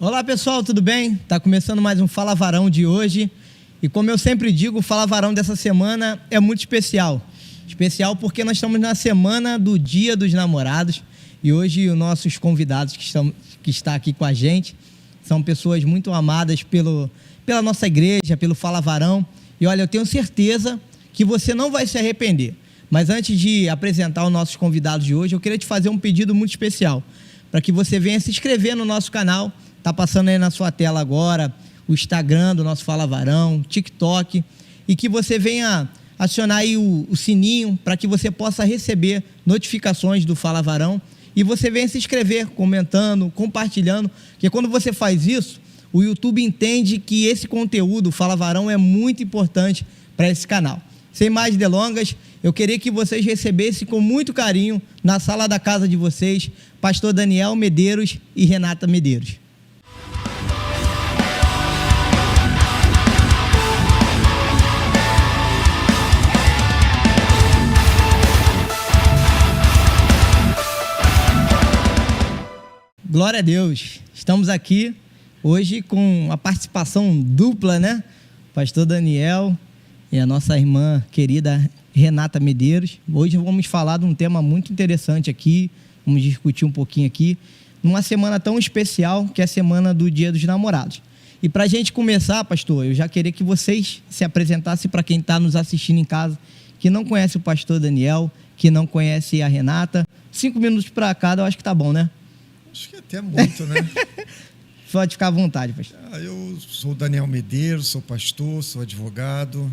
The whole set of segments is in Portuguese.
Olá pessoal, tudo bem? Tá começando mais um Fala Varão de hoje. E como eu sempre digo, o Fala Varão dessa semana é muito especial. Especial porque nós estamos na semana do Dia dos Namorados. E hoje os nossos convidados que estão aqui com a gente são pessoas muito amadas pela nossa igreja, pelo Fala Varão. E olha, eu tenho certeza que você não vai se arrepender. Mas antes de apresentar os nossos convidados de hoje, eu queria te fazer um pedido muito especial, para que você venha se inscrever no nosso canal. Está passando aí na sua tela agora o Instagram do nosso Fala Varão, TikTok, e que você venha acionar aí o sininho para que você possa receber notificações do Fala Varão, e você venha se inscrever, comentando, compartilhando, porque quando você faz isso, o YouTube entende que esse conteúdo, Fala Varão, é muito importante para esse canal. Sem mais delongas, eu queria que vocês recebessem com muito carinho, na sala da casa de vocês, pastor Daniel Medeiros e Renata Medeiros. Glória a Deus, estamos aqui hoje com a participação dupla, né? Pastor Daniel e a nossa irmã querida Renata Medeiros. Hoje vamos falar de um tema muito interessante aqui, vamos discutir um pouquinho aqui, numa semana tão especial que é a semana do Dia dos Namorados. E para a gente começar, pastor, eu já queria que vocês se apresentassem para quem está nos assistindo em casa, que não conhece o pastor Daniel, que não conhece a Renata. 5 minutos para cada, eu acho que tá bom, né? Acho que até muito, né? Pode ficar à vontade, pastor. Eu sou Daniel Medeiros, sou pastor, sou advogado.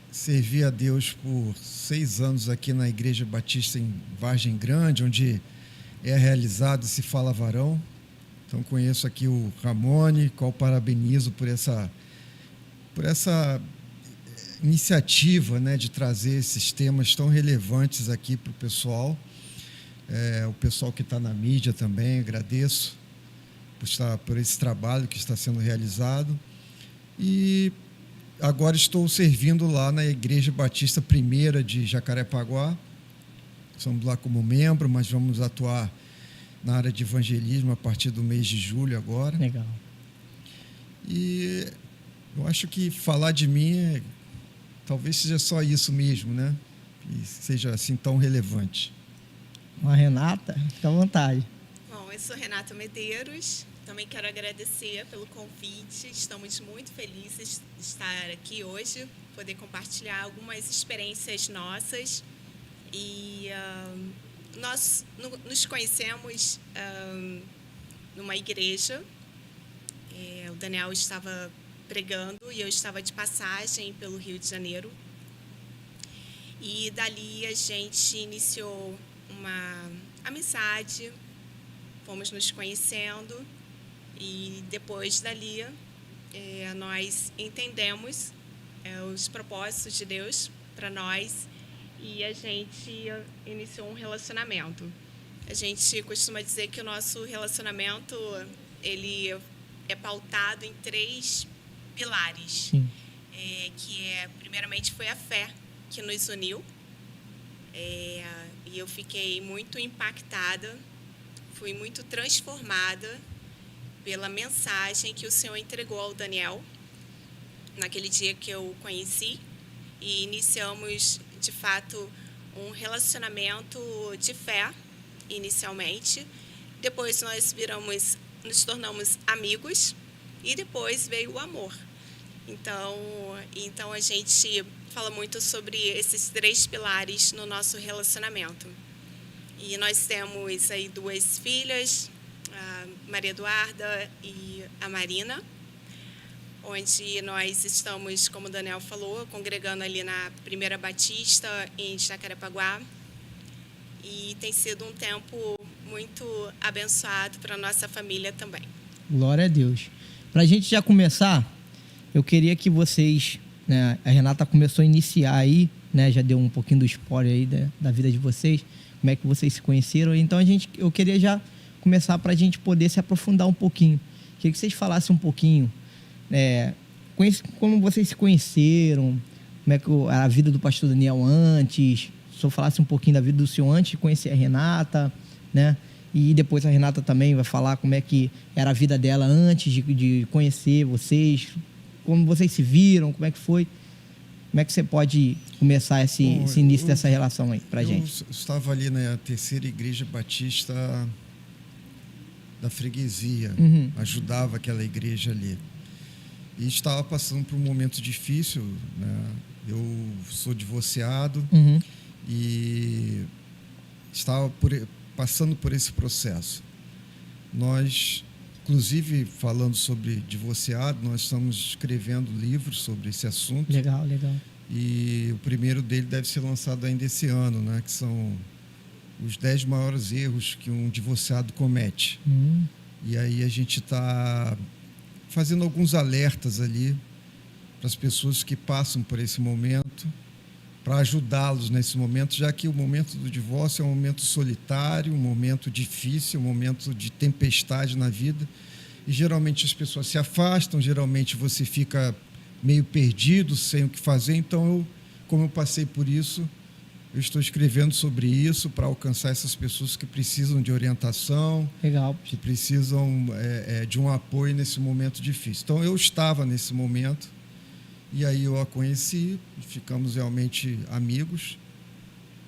Servi a Deus por 6 anos aqui na Igreja Batista em Vargem Grande, onde é realizado esse Fala Varão. Então conheço aqui o Ramone, qual parabenizo por essa iniciativa, né, de trazer esses temas tão relevantes aqui para o pessoal. O pessoal que está na mídia também, agradeço por esse trabalho que está sendo realizado. E agora estou servindo lá na Igreja Batista Primeira de Jacarepaguá. Somos lá como membro, mas vamos atuar na área de evangelismo a partir do mês de julho agora. Legal. E eu acho que falar de mim talvez seja só isso mesmo, né? E seja assim tão relevante. A Renata, fica à vontade. Bom, eu sou Renata Medeiros, também quero agradecer pelo convite, estamos muito felizes de estar aqui hoje, poder compartilhar algumas experiências nossas. E nós nos conhecemos numa igreja. O Daniel estava pregando e eu estava de passagem pelo Rio de Janeiro. E dali a gente iniciou uma amizade, fomos nos conhecendo e depois dali nós entendemos os propósitos de Deus para nós e a gente iniciou um relacionamento. A gente costuma dizer que o nosso relacionamento ele é pautado em 3 pilares, primeiramente foi a fé que nos uniu. E eu fiquei muito impactada, fui muito transformada pela mensagem que o Senhor entregou ao Daniel naquele dia que eu o conheci, e iniciamos, de fato, um relacionamento de fé, inicialmente. Depois nos tornamos amigos e depois veio o amor. Então a gente fala muito sobre esses 3 pilares no nosso relacionamento. E nós temos aí 2 filhas, a Maria Eduarda e a Marina, onde nós estamos, como o Daniel falou, congregando ali na Primeira Batista, em Jacarepaguá. E tem sido um tempo muito abençoado para a nossa família também. Glória a Deus. Para a gente já começar, eu queria que vocês, né, a Renata começou a iniciar aí, né, já deu um pouquinho do spoiler aí da vida de vocês, como é que vocês se conheceram. Então eu queria já começar para a gente poder se aprofundar um pouquinho. Queria que vocês falassem um pouquinho, como vocês se conheceram, como é que a vida do pastor Daniel antes, se eu falasse um pouquinho da vida do senhor antes de conhecer a Renata, né? E depois a Renata também vai falar como é que era a vida dela antes de conhecer vocês, como vocês se viram, como é que foi. Como é que você pode começar esse início dessa relação aí pra gente? Eu estava ali na terceira igreja batista da freguesia, ajudava aquela igreja ali. E estava passando por um momento difícil, né? Eu sou divorciado e estava passando por esse processo. Nós, inclusive, falando sobre divorciado, nós estamos escrevendo livros sobre esse assunto. Legal, legal. E o primeiro dele deve ser lançado ainda esse ano, né? Que são os 10 maiores erros que um divorciado comete. E aí a gente está fazendo alguns alertas ali para as pessoas que passam por esse momento, para ajudá-los nesse momento, já que o momento do divórcio é um momento solitário, um momento difícil, um momento de tempestade na vida. E geralmente as pessoas se afastam, geralmente você fica meio perdido, sem o que fazer. Então, como eu passei por isso, eu estou escrevendo sobre isso para alcançar essas pessoas que precisam de orientação, legal, que precisam de um apoio nesse momento difícil. Então, eu estava nesse momento e aí eu a conheci, ficamos realmente amigos.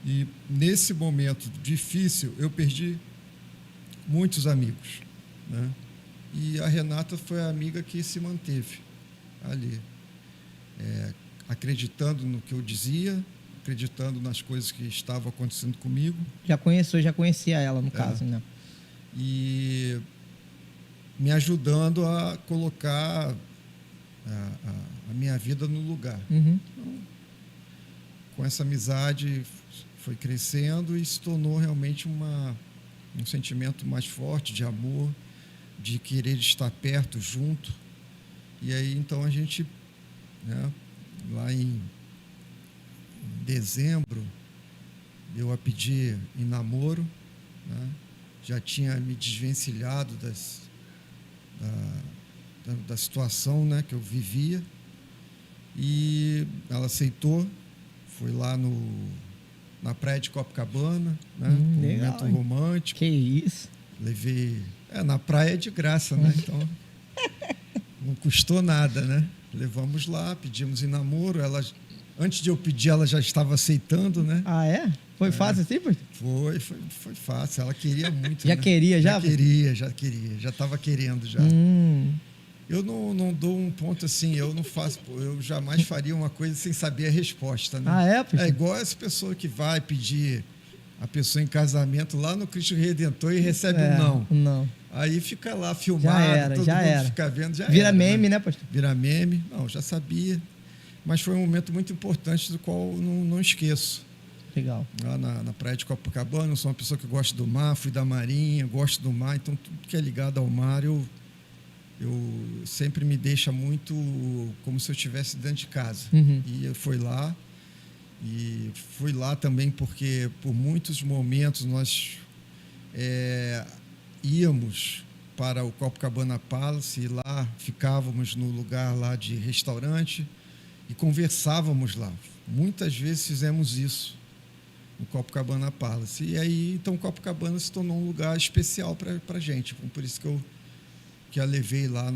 E nesse momento difícil, eu perdi muitos amigos, né? E a Renata foi a amiga que se manteve ali, acreditando no que eu dizia, acreditando nas coisas que estavam acontecendo comigo. Já conhecia ela, no caso, né? E me ajudando a colocar a minha vida no lugar. Então, com essa amizade foi crescendo e se tornou realmente um sentimento mais forte de amor, de querer estar perto, junto. E aí, então, a gente, né, lá em dezembro, eu a pedi em namoro, né? Já tinha me desvencilhado da situação, né, que eu vivia, e ela aceitou. Foi lá na praia de Copacabana, né, um legal, momento romântico. Que isso? Levei... na praia é de graça, né? Então, não custou nada, né? Levamos lá, pedimos em namoro. Ela, antes de eu pedir, ela já estava aceitando, né? Ah, é? Foi fácil assim, pastor? Foi fácil. Ela queria muito. Já né? queria, já? Já queria. Já estava querendo, já. Eu não dou um ponto assim, eu não faço... Eu jamais faria uma coisa sem saber a resposta, né? Ah, é, pastor? É igual essa pessoa que vai pedir a pessoa em casamento lá no Cristo Redentor e recebe um não. Aí fica lá filmado, todo mundo fica vendo. Vira meme, né, pastor? Vira meme. Não, já sabia. Mas foi um momento muito importante do qual eu não esqueço. Legal. Lá na praia de Copacabana, eu sou uma pessoa que gosta do mar, fui da marinha, gosto do mar, então tudo que é ligado ao mar eu sempre me deixa muito como se eu estivesse dentro de casa. E eu fui lá. E fui lá também porque, por muitos momentos, nós íamos para o Copacabana Palace e lá ficávamos no lugar lá de restaurante e conversávamos lá. Muitas vezes fizemos isso no Copacabana Palace. E aí, então, Copacabana se tornou um lugar especial para a gente. Por isso que a levei lá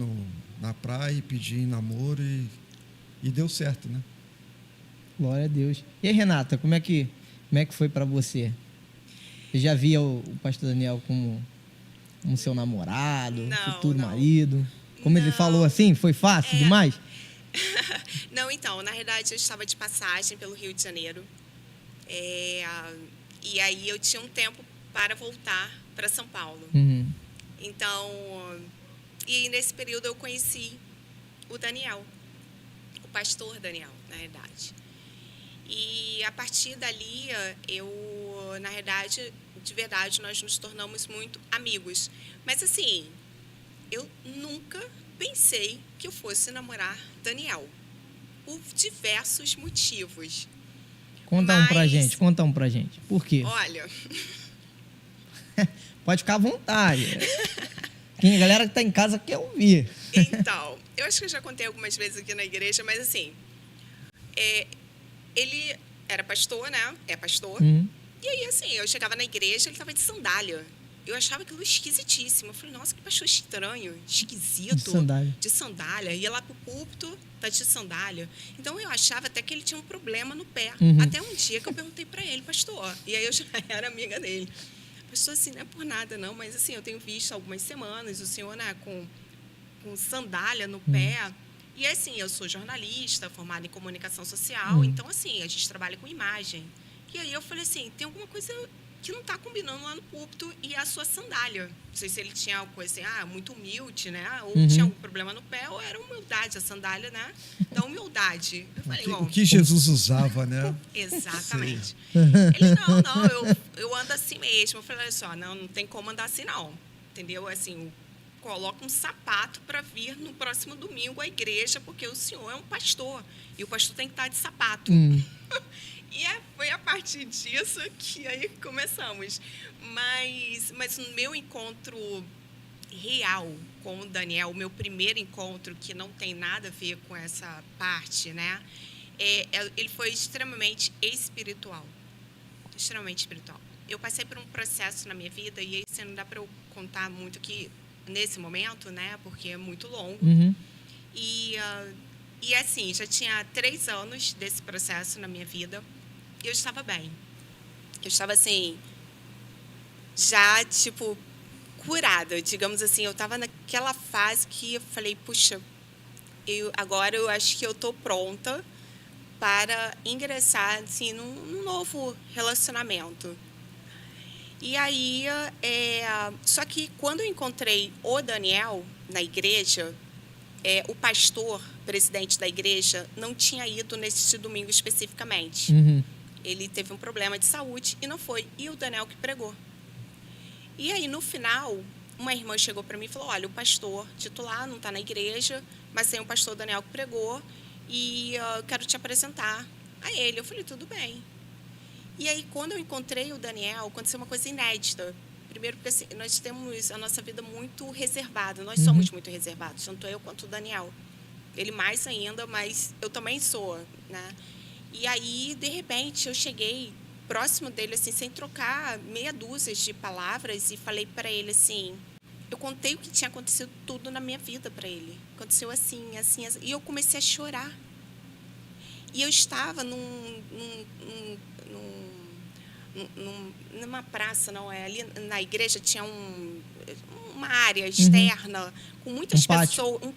na praia e pedi em namoro e deu certo, né? Glória a Deus. E aí, Renata, como é que foi para você? Você já via o pastor Daniel como seu namorado, futuro marido? Como ele falou assim, foi fácil demais? Não, então, na verdade eu estava de passagem pelo Rio de Janeiro. E aí eu tinha um tempo para voltar para São Paulo. Então, e nesse período eu conheci o Daniel, o pastor Daniel, na verdade. E a partir dali, na verdade, de verdade, nós nos tornamos muito amigos. Mas assim, eu nunca pensei que eu fosse namorar Daniel, por diversos motivos. Conta um pra gente. Por quê? Olha... Pode ficar à vontade. A galera que está em casa quer ouvir. Então, eu acho que eu já contei algumas vezes aqui na igreja, mas assim... ele era pastor, né? É pastor. E aí, assim, eu chegava na igreja, ele estava de sandália. eu achava aquilo esquisitíssimo. Eu falei, nossa, que pastor estranho, esquisito. De sandália. Ia lá pro púlpito, tá de sandália. Então, eu achava até que ele tinha um problema no pé. Uhum. Até um dia que eu perguntei para ele, pastor, e aí eu já era amiga dele. Pastor, assim, não é por nada, não, mas assim, eu tenho visto algumas semanas o senhor, né, com sandália no pé. E assim, eu sou jornalista, formada em comunicação social, então assim, a gente trabalha com imagem. E aí eu falei assim, tem alguma coisa que não está combinando lá no púlpito e a sua sandália. Não sei se ele tinha alguma coisa assim, muito humilde, né? Ou tinha algum problema no pé, ou era humildade, a sandália, né? Da humildade. Eu falei, o que Jesus usava, né? Exatamente. Ele, não, eu ando assim mesmo. Eu falei, olha só, não tem como andar assim, não. Entendeu? Assim, coloca um sapato para vir no próximo domingo à igreja, porque o senhor é um pastor. E o pastor tem que estar de sapato. E foi a partir disso que aí começamos. Mas no meu encontro real com o Daniel, o meu primeiro encontro, que não tem nada a ver com essa parte, né? Ele foi extremamente espiritual. Extremamente espiritual. Eu passei por um processo na minha vida, e aí não dá para eu contar muito aqui nesse momento, né? Porque é muito longo. E assim, já tinha 3 anos desse processo na minha vida. E eu estava bem. Eu estava, assim, já, tipo, curada. Digamos assim, eu estava naquela fase que eu falei, puxa, agora eu acho que eu estou pronta para ingressar, assim, num novo relacionamento. E aí, só que quando eu encontrei o Daniel na igreja, o pastor, presidente da igreja, não tinha ido nesse domingo especificamente. Ele teve um problema de saúde e não foi. E o Daniel que pregou. E aí, no final, uma irmã chegou para mim e falou, olha, o pastor titular não está na igreja, mas tem o pastor Daniel que pregou e eu quero te apresentar a ele. Eu falei, tudo bem. E aí, quando eu encontrei o Daniel, aconteceu uma coisa inédita. Primeiro, porque assim, nós temos a nossa vida muito reservada. Nós somos muito reservados, tanto eu quanto o Daniel. Ele mais ainda, mas eu também sou, né? E aí, de repente, eu cheguei próximo dele, assim, sem trocar meia dúzia de palavras, e falei para ele assim... Eu contei o que tinha acontecido tudo na minha vida para ele. Aconteceu assim, assim, assim. E eu comecei a chorar. E eu estava numa praça, não é? Ali na igreja tinha uma área externa com muitas pessoas, um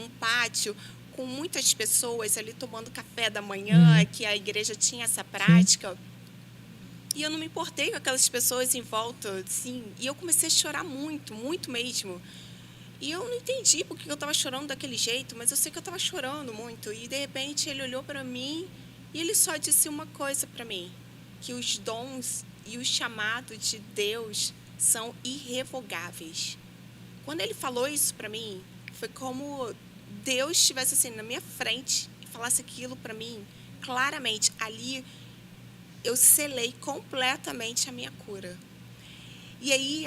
pátio com muitas pessoas ali tomando café da manhã, que a igreja tinha essa prática. E eu não me importei com aquelas pessoas em volta, assim, e eu comecei a chorar muito, muito mesmo. E eu não entendi por que eu estava chorando daquele jeito, mas eu sei que eu estava chorando muito. E, de repente, ele olhou para mim e ele só disse uma coisa para mim, que os dons e o chamado de Deus são irrevogáveis. Quando ele falou isso para mim, foi como Deus estivesse assim na minha frente e falasse aquilo para mim claramente. Ali eu selei completamente a minha cura. E aí,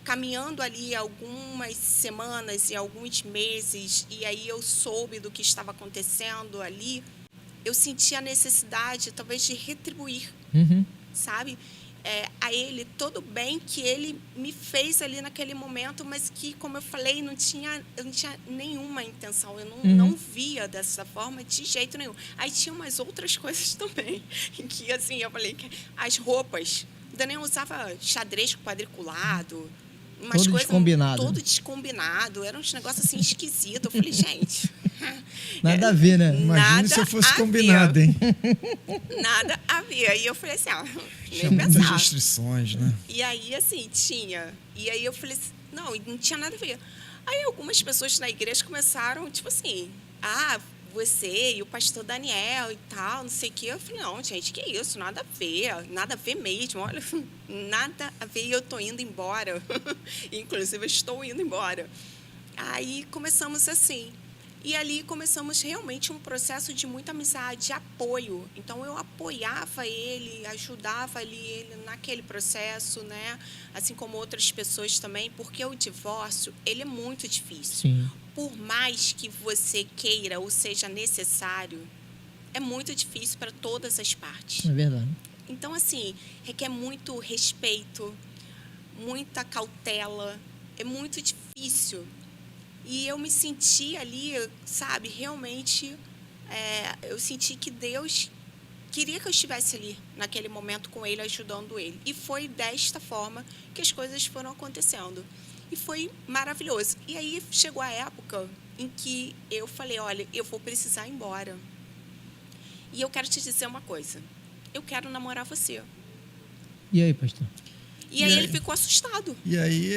caminhando ali algumas semanas e alguns meses, e aí eu soube do que estava acontecendo ali, eu senti a necessidade, talvez, de retribuir, sabe? A ele todo o bem que ele me fez ali naquele momento, mas que, como eu falei, eu não tinha nenhuma intenção, eu não via dessa forma de jeito nenhum. Aí tinha umas outras coisas também, que assim, eu falei, as roupas, o Daniel usava xadrez quadriculado, umas coisas todo descombinado, eram uns negócios assim esquisitos. Eu falei, gente, nada a ver, né? Imagina se eu fosse combinado, hein? Nada a ver. E eu falei assim, tinha muitas restrições, né? E aí, assim, tinha. E aí eu falei assim, não tinha nada a ver. Aí algumas pessoas na igreja começaram, tipo assim, você e o pastor Daniel e tal, não sei o quê. Eu falei, não, gente, que isso? Nada a ver mesmo. Olha, nada a ver, e eu estou indo embora. Inclusive, eu estou indo embora. Aí começamos assim. E ali começamos realmente um processo de muita amizade, de apoio. Então, eu apoiava ele, ajudava ali ele naquele processo, né? Assim como outras pessoas também, porque o divórcio, ele é muito difícil. Sim. Por mais que você queira ou seja necessário, é muito difícil para todas as partes. É verdade. Então, assim, requer muito respeito, muita cautela, é muito difícil. E eu me senti ali, sabe, realmente, eu senti que Deus queria que eu estivesse ali, naquele momento com ele, ajudando ele. E foi desta forma que as coisas foram acontecendo. E foi maravilhoso. E aí chegou a época em que eu falei, olha, eu vou precisar ir embora. E eu quero te dizer uma coisa. Eu quero namorar você. E aí, pastor? E aí ele ficou assustado. E aí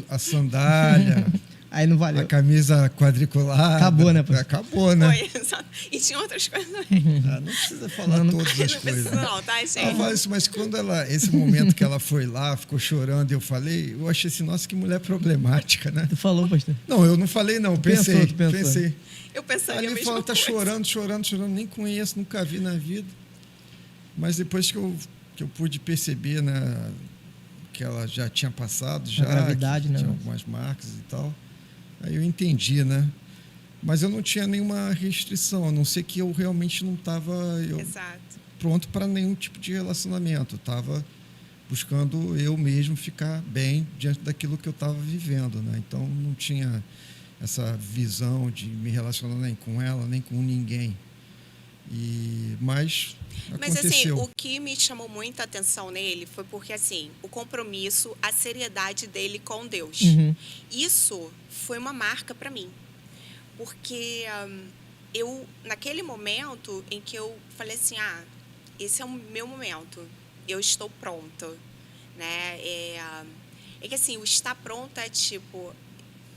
a sandália, Aí não valeu. a camisa quadriculada. Acabou, né, pastor? Acabou, né? Foi, exato. E tinha outras coisas também. Não precisa falar Não todas as Não coisas. precisa não, tá, gente? Mas quando esse momento que ela foi lá, ficou chorando, eu falei, eu achei assim, nossa, que mulher problemática, né? Tu falou, pastor? Não, eu não falei não, pensei. Tu pensou. Pensei. Eu pensaria a Ali mesma fala, tá coisa. chorando, nem conheço, nunca vi na vida. Mas depois que eu pude perceber, né, que ela já tinha passado, já gravidade, que né? tinha algumas marcas e tal, aí eu entendi, né? Mas eu não tinha nenhuma restrição, a não ser que eu realmente não estava Exato. pronto para nenhum tipo de relacionamento. Estava buscando eu mesmo ficar bem diante daquilo que eu estava vivendo, né? Então não tinha essa visão de me relacionar nem com ela, nem com ninguém. Mas Mas assim, aconteceu. o que me chamou muita atenção nele foi porque assim, o compromisso, a seriedade dele com Deus. Uhum. Isso foi uma marca para mim. Porque eu, naquele momento em que eu falei assim, esse é o meu momento, eu estou pronta, né? É que assim, o estar pronta é tipo,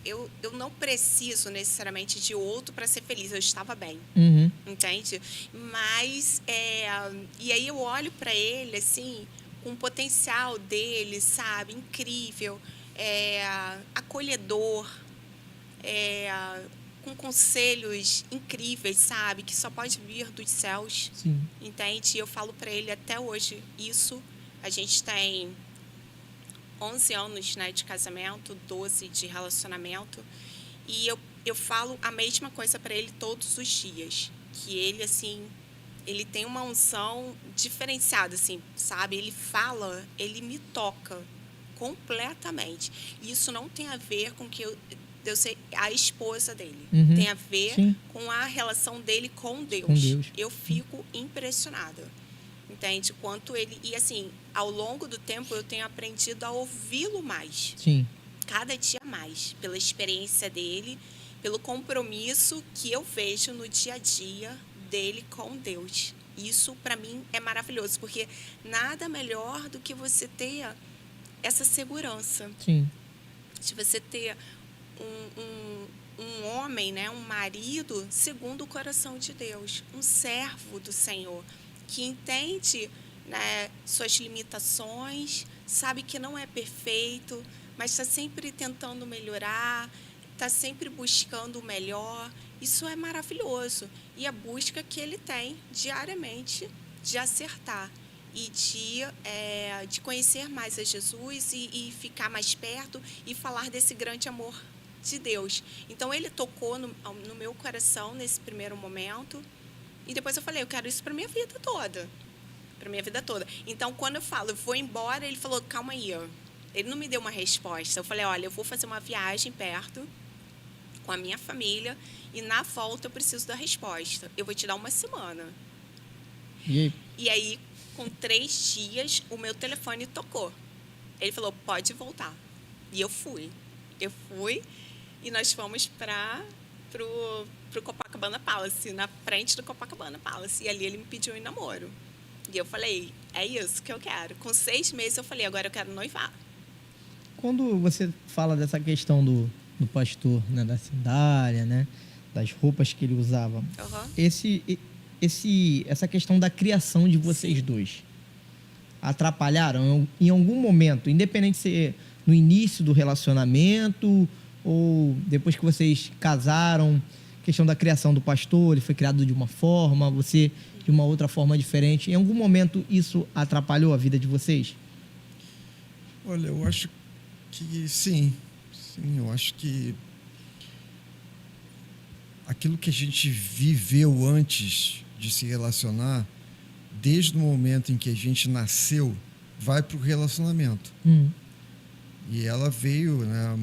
eu não preciso necessariamente de outro para ser feliz, eu estava bem, Uhum. entende? Mas, e aí eu olho para ele, assim, com o potencial dele, sabe? Incrível, acolhedor, com conselhos incríveis, sabe? Que só pode vir dos céus, Sim. entende? E eu falo para ele até hoje isso. A gente tem 11 anos, né, de casamento, 12 de relacionamento. E eu falo a mesma coisa para ele todos os dias. Que ele, assim, ele tem uma unção diferenciada, assim, sabe? Ele fala, ele me toca completamente. E isso não tem a ver com que eu ser a esposa dele. Uhum. Tem a ver Sim. com a relação dele com Deus. Com Deus. Eu fico impressionada. Entende? Quanto ele... E assim, ao longo do tempo eu tenho aprendido a ouvi-lo mais. Sim. Cada dia mais. Pela experiência dele, pelo compromisso que eu vejo no dia a dia dele com Deus. Isso, para mim, é maravilhoso. Porque nada melhor do que você ter essa segurança. Sim. De você ter um homem, né, um marido segundo o coração de Deus. Um servo do Senhor. Que entende, né, suas limitações, sabe que não é perfeito, mas está sempre tentando melhorar, está sempre buscando o melhor. Isso é maravilhoso. E a busca que ele tem diariamente de acertar e de conhecer mais a Jesus e ficar mais perto e falar desse grande amor de Deus. Então, ele tocou no meu coração nesse primeiro momento. E depois eu falei, eu quero isso para minha vida toda. Para minha vida toda. Então, quando eu falo, eu vou embora, ele falou, calma aí. Ele não me deu uma resposta. Eu falei, olha, eu vou fazer uma viagem perto com a minha família e na volta eu preciso da resposta. Eu vou te dar uma semana. E aí, com 3 dias, o meu telefone tocou. Ele falou, pode voltar. E eu fui. E nós fomos pro Copacabana Palace, na frente do Copacabana Palace. E ali ele me pediu em namoro. E eu falei, é isso que eu quero. Com 6 meses eu falei, agora eu quero noivar. Quando você fala dessa questão do pastor, né, da sandália, né, das roupas que ele usava, essa questão da criação de vocês dois, atrapalharam em algum momento, independente de ser no início do relacionamento ou depois que vocês casaram, questão da criação do pastor, ele foi criado de uma forma, você de uma outra forma diferente. Em algum momento isso atrapalhou a vida de vocês? Olha, eu acho que sim. Sim, eu acho que aquilo que a gente viveu antes de se relacionar, desde o momento em que a gente nasceu, vai para o relacionamento. E ela veio, né,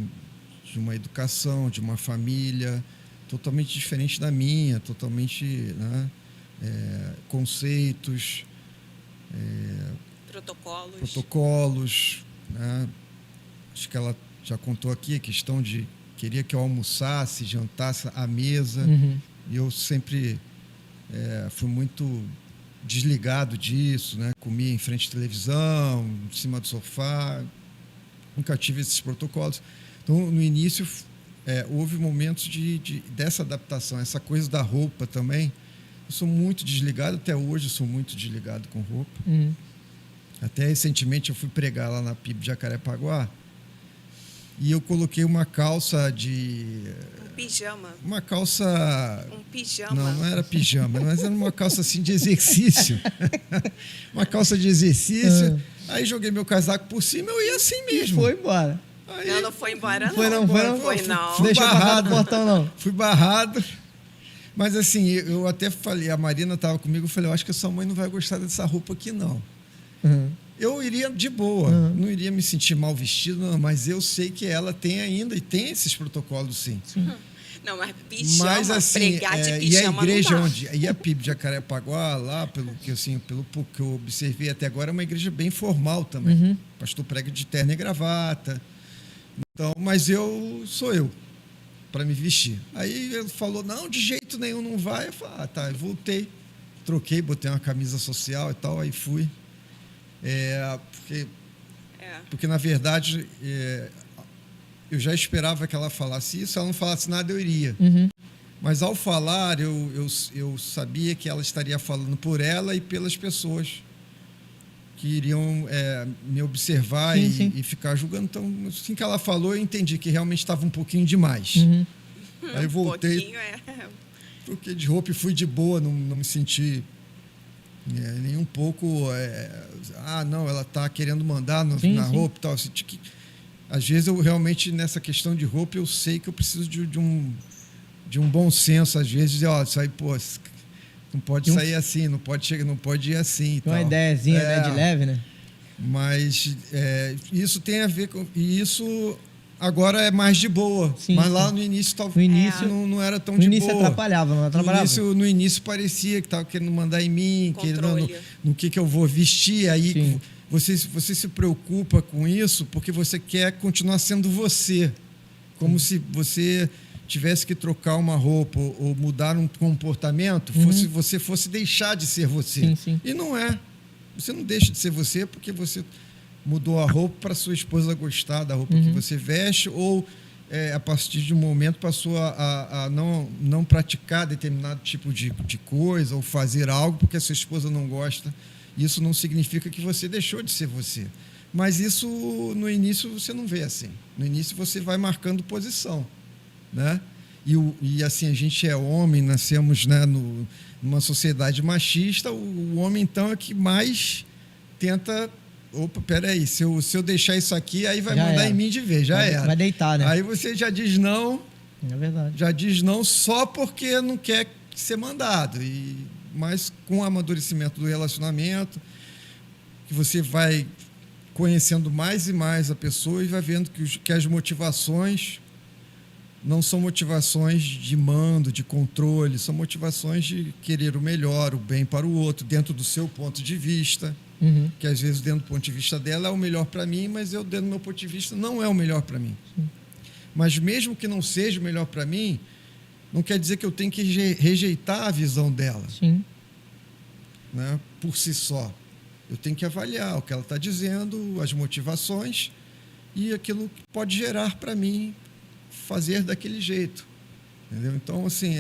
de uma educação, de uma família totalmente diferente da minha, totalmente, né, conceitos, protocolos, né? Acho que ela já contou aqui a questão de queria que eu almoçasse, jantasse à mesa, e eu sempre fui muito desligado disso, né? Comia em frente à televisão, em cima do sofá, nunca tive esses protocolos. Então, no início, houve momentos dessa adaptação, essa coisa da roupa também. Eu sou muito desligado, até hoje eu sou muito desligado com roupa. Até recentemente eu fui pregar lá na PIB de Jacarepaguá e eu coloquei uma calça de... Um pijama. Uma calça... Um pijama. Não era pijama, mas era uma calça assim de exercício. Uma calça de exercício. Aí joguei meu casaco por cima e eu ia assim mesmo. E foi embora. Aí, Não foi embora, não. Foi não. Fui Deixa eu passar no portão, não. Fui barrado. Mas assim, eu até falei, a Marina estava comigo, eu falei, eu acho que a sua mãe não vai gostar dessa roupa aqui, não. Eu iria de boa, não iria me sentir mal vestido, não, mas eu sei que ela tem ainda, e tem esses protocolos, sim. Não, mas pijama, mas, assim, pregar de pijama e a igreja não dá. e a PIB de Jacarepaguá, lá, pelo que eu observei até agora, é uma igreja bem formal também. O pastor prega de terno e gravata. Então, mas sou eu, para me vestir. Aí ele falou, não, de jeito nenhum não vai. Eu falei, tá, eu voltei, troquei, botei uma camisa social e tal, aí fui. Porque, na verdade, eu já esperava que ela falasse isso, se ela não falasse nada, eu iria. Mas, ao falar, eu sabia que ela estaria falando por ela e pelas pessoas que iriam me observar e ficar julgando. Então, assim que ela falou, eu entendi que realmente estava um pouquinho demais. Aí voltei, troquei de roupa e fui de boa, não me senti nem um pouco... não, ela está querendo mandar na roupa e tal. Assim, às vezes, eu realmente, nessa questão de roupa, eu sei que eu preciso de um bom senso. Às vezes, isso aí, pô... Não pode sair assim, não pode ir assim. Uma ideiazinha, né, de leve, né? Mas isso tem a ver com... E isso agora é mais de boa. Mas lá no início, não era tão de boa. No início atrapalhava, não atrapalhava? No início parecia que estava querendo mandar em mim, querendo no que eu vou vestir. Aí você se preocupa com isso porque você quer continuar sendo você. Como se você... tivesse que trocar uma roupa ou mudar um comportamento, você fosse deixar de ser você. E não é. Você não deixa de ser você porque você mudou a roupa para sua esposa gostar da roupa que você veste ou, a partir de um momento, passou a não praticar determinado tipo de coisa ou fazer algo porque a sua esposa não gosta. Isso não significa que você deixou de ser você. Mas isso, no início, você não vê assim. No início, você vai marcando posição. Né? E assim, a gente é homem, nascemos, né, numa sociedade machista, o homem então é que mais tenta, peraí, se eu deixar isso aqui, aí vai mandar em mim de vez, vai deitar, né? Aí você já diz não, verdade. Já diz não só porque não quer ser mandado, mas com o amadurecimento do relacionamento, que você vai conhecendo mais e mais a pessoa e vai vendo que as motivações não são motivações de mando, de controle, são motivações de querer o melhor, o bem para o outro, dentro do seu ponto de vista, que às vezes dentro do ponto de vista dela é o melhor para mim, mas eu dentro do meu ponto de vista não é o melhor para mim. Mas mesmo que não seja o melhor para mim, não quer dizer que eu tenho que rejeitar a visão dela, né, por si só. Eu tenho que avaliar o que ela está dizendo, as motivações e aquilo que pode gerar para mim fazer daquele jeito, entendeu? Então, assim,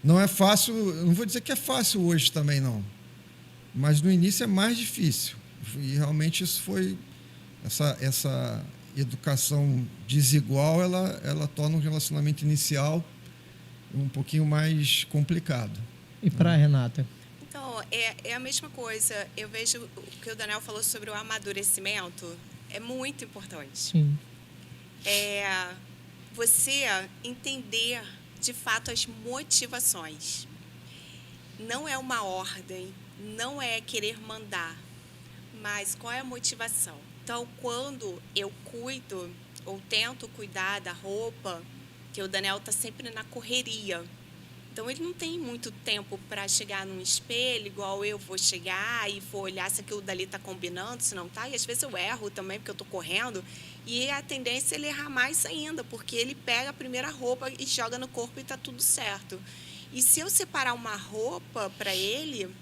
não é fácil, não vou dizer que é fácil hoje também, não, mas no início é mais difícil, e realmente isso foi, essa educação desigual, ela torna o relacionamento inicial um pouquinho mais complicado. E para a Renata? Então, é a mesma coisa, eu vejo o que o Daniel falou sobre o amadurecimento, é muito importante. Você entender, de fato, as motivações. Não é uma ordem, não é querer mandar, mas qual é a motivação? Então, quando eu cuido ou tento cuidar da roupa, que o Daniel está sempre na correria. Então, ele não tem muito tempo para chegar num espelho, igual eu vou chegar e vou olhar se aquilo dali está combinando, se não está. E, às vezes, eu erro também, porque eu estou correndo. E a tendência é ele errar mais ainda, porque ele pega a primeira roupa e joga no corpo e está tudo certo. E se eu separar uma roupa para ele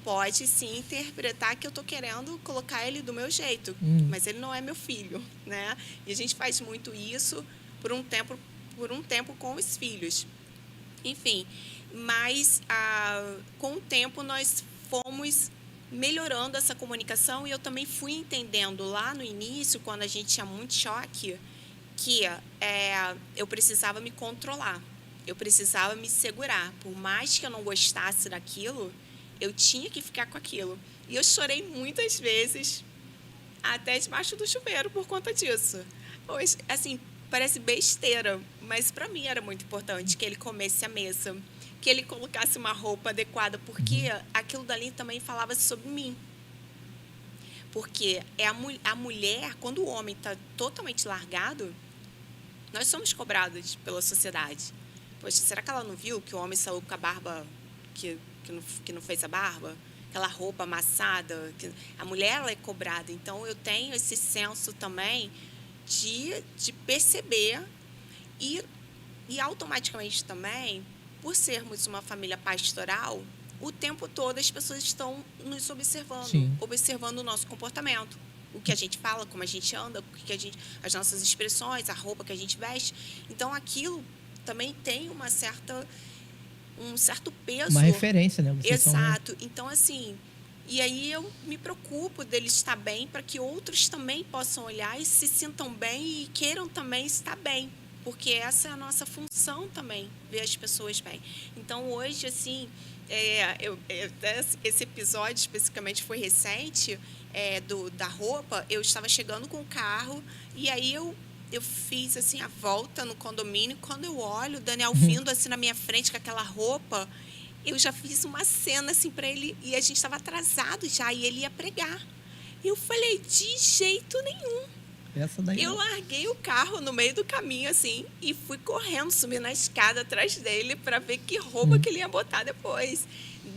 pode, sim, interpretar que eu estou querendo colocar ele do meu jeito. Mas ele não é meu filho, né? E a gente faz muito isso por um tempo com os filhos. Enfim, mas com o tempo nós fomos melhorando essa comunicação e eu também fui entendendo lá no início, quando a gente tinha muito choque, que eu precisava me controlar, eu precisava me segurar. Por mais que eu não gostasse daquilo, eu tinha que ficar com aquilo. E eu chorei muitas vezes, até debaixo do chuveiro, por conta disso. Pois, assim, parece besteira, mas para mim era muito importante que ele comesse à mesa, que ele colocasse uma roupa adequada, porque aquilo dali também falava sobre mim. Porque a mulher, quando o homem está totalmente largado, nós somos cobrados pela sociedade. Poxa, será que ela não viu que o homem saiu com a barba que não fez a barba? Aquela roupa amassada. A mulher, ela é cobrada. Então, eu tenho esse senso também de perceber e automaticamente também, por sermos uma família pastoral, o tempo todo as pessoas estão nos observando, Sim. observando o nosso comportamento, o que a gente fala, como a gente anda, as nossas expressões, a roupa que a gente veste. Então, aquilo também tem um certo peso. Uma referência, né? Vocês são, né? Exato. Então, assim, e aí eu me preocupo dele estar bem para que outros também possam olhar e se sintam bem e queiram também estar bem. Porque essa é a nossa função também, ver as pessoas bem. Então, hoje, assim, esse episódio especificamente foi recente, da roupa. Eu estava chegando com o carro e aí eu fiz assim a volta no condomínio. Quando eu olho o Daniel vindo assim na minha frente com aquela roupa, eu já fiz uma cena assim para ele e a gente estava atrasado já e ele ia pregar. Eu falei, de jeito nenhum. Essa daí Eu larguei o carro no meio do caminho assim e fui correndo, subir na escada atrás dele para ver que roupa que ele ia botar depois.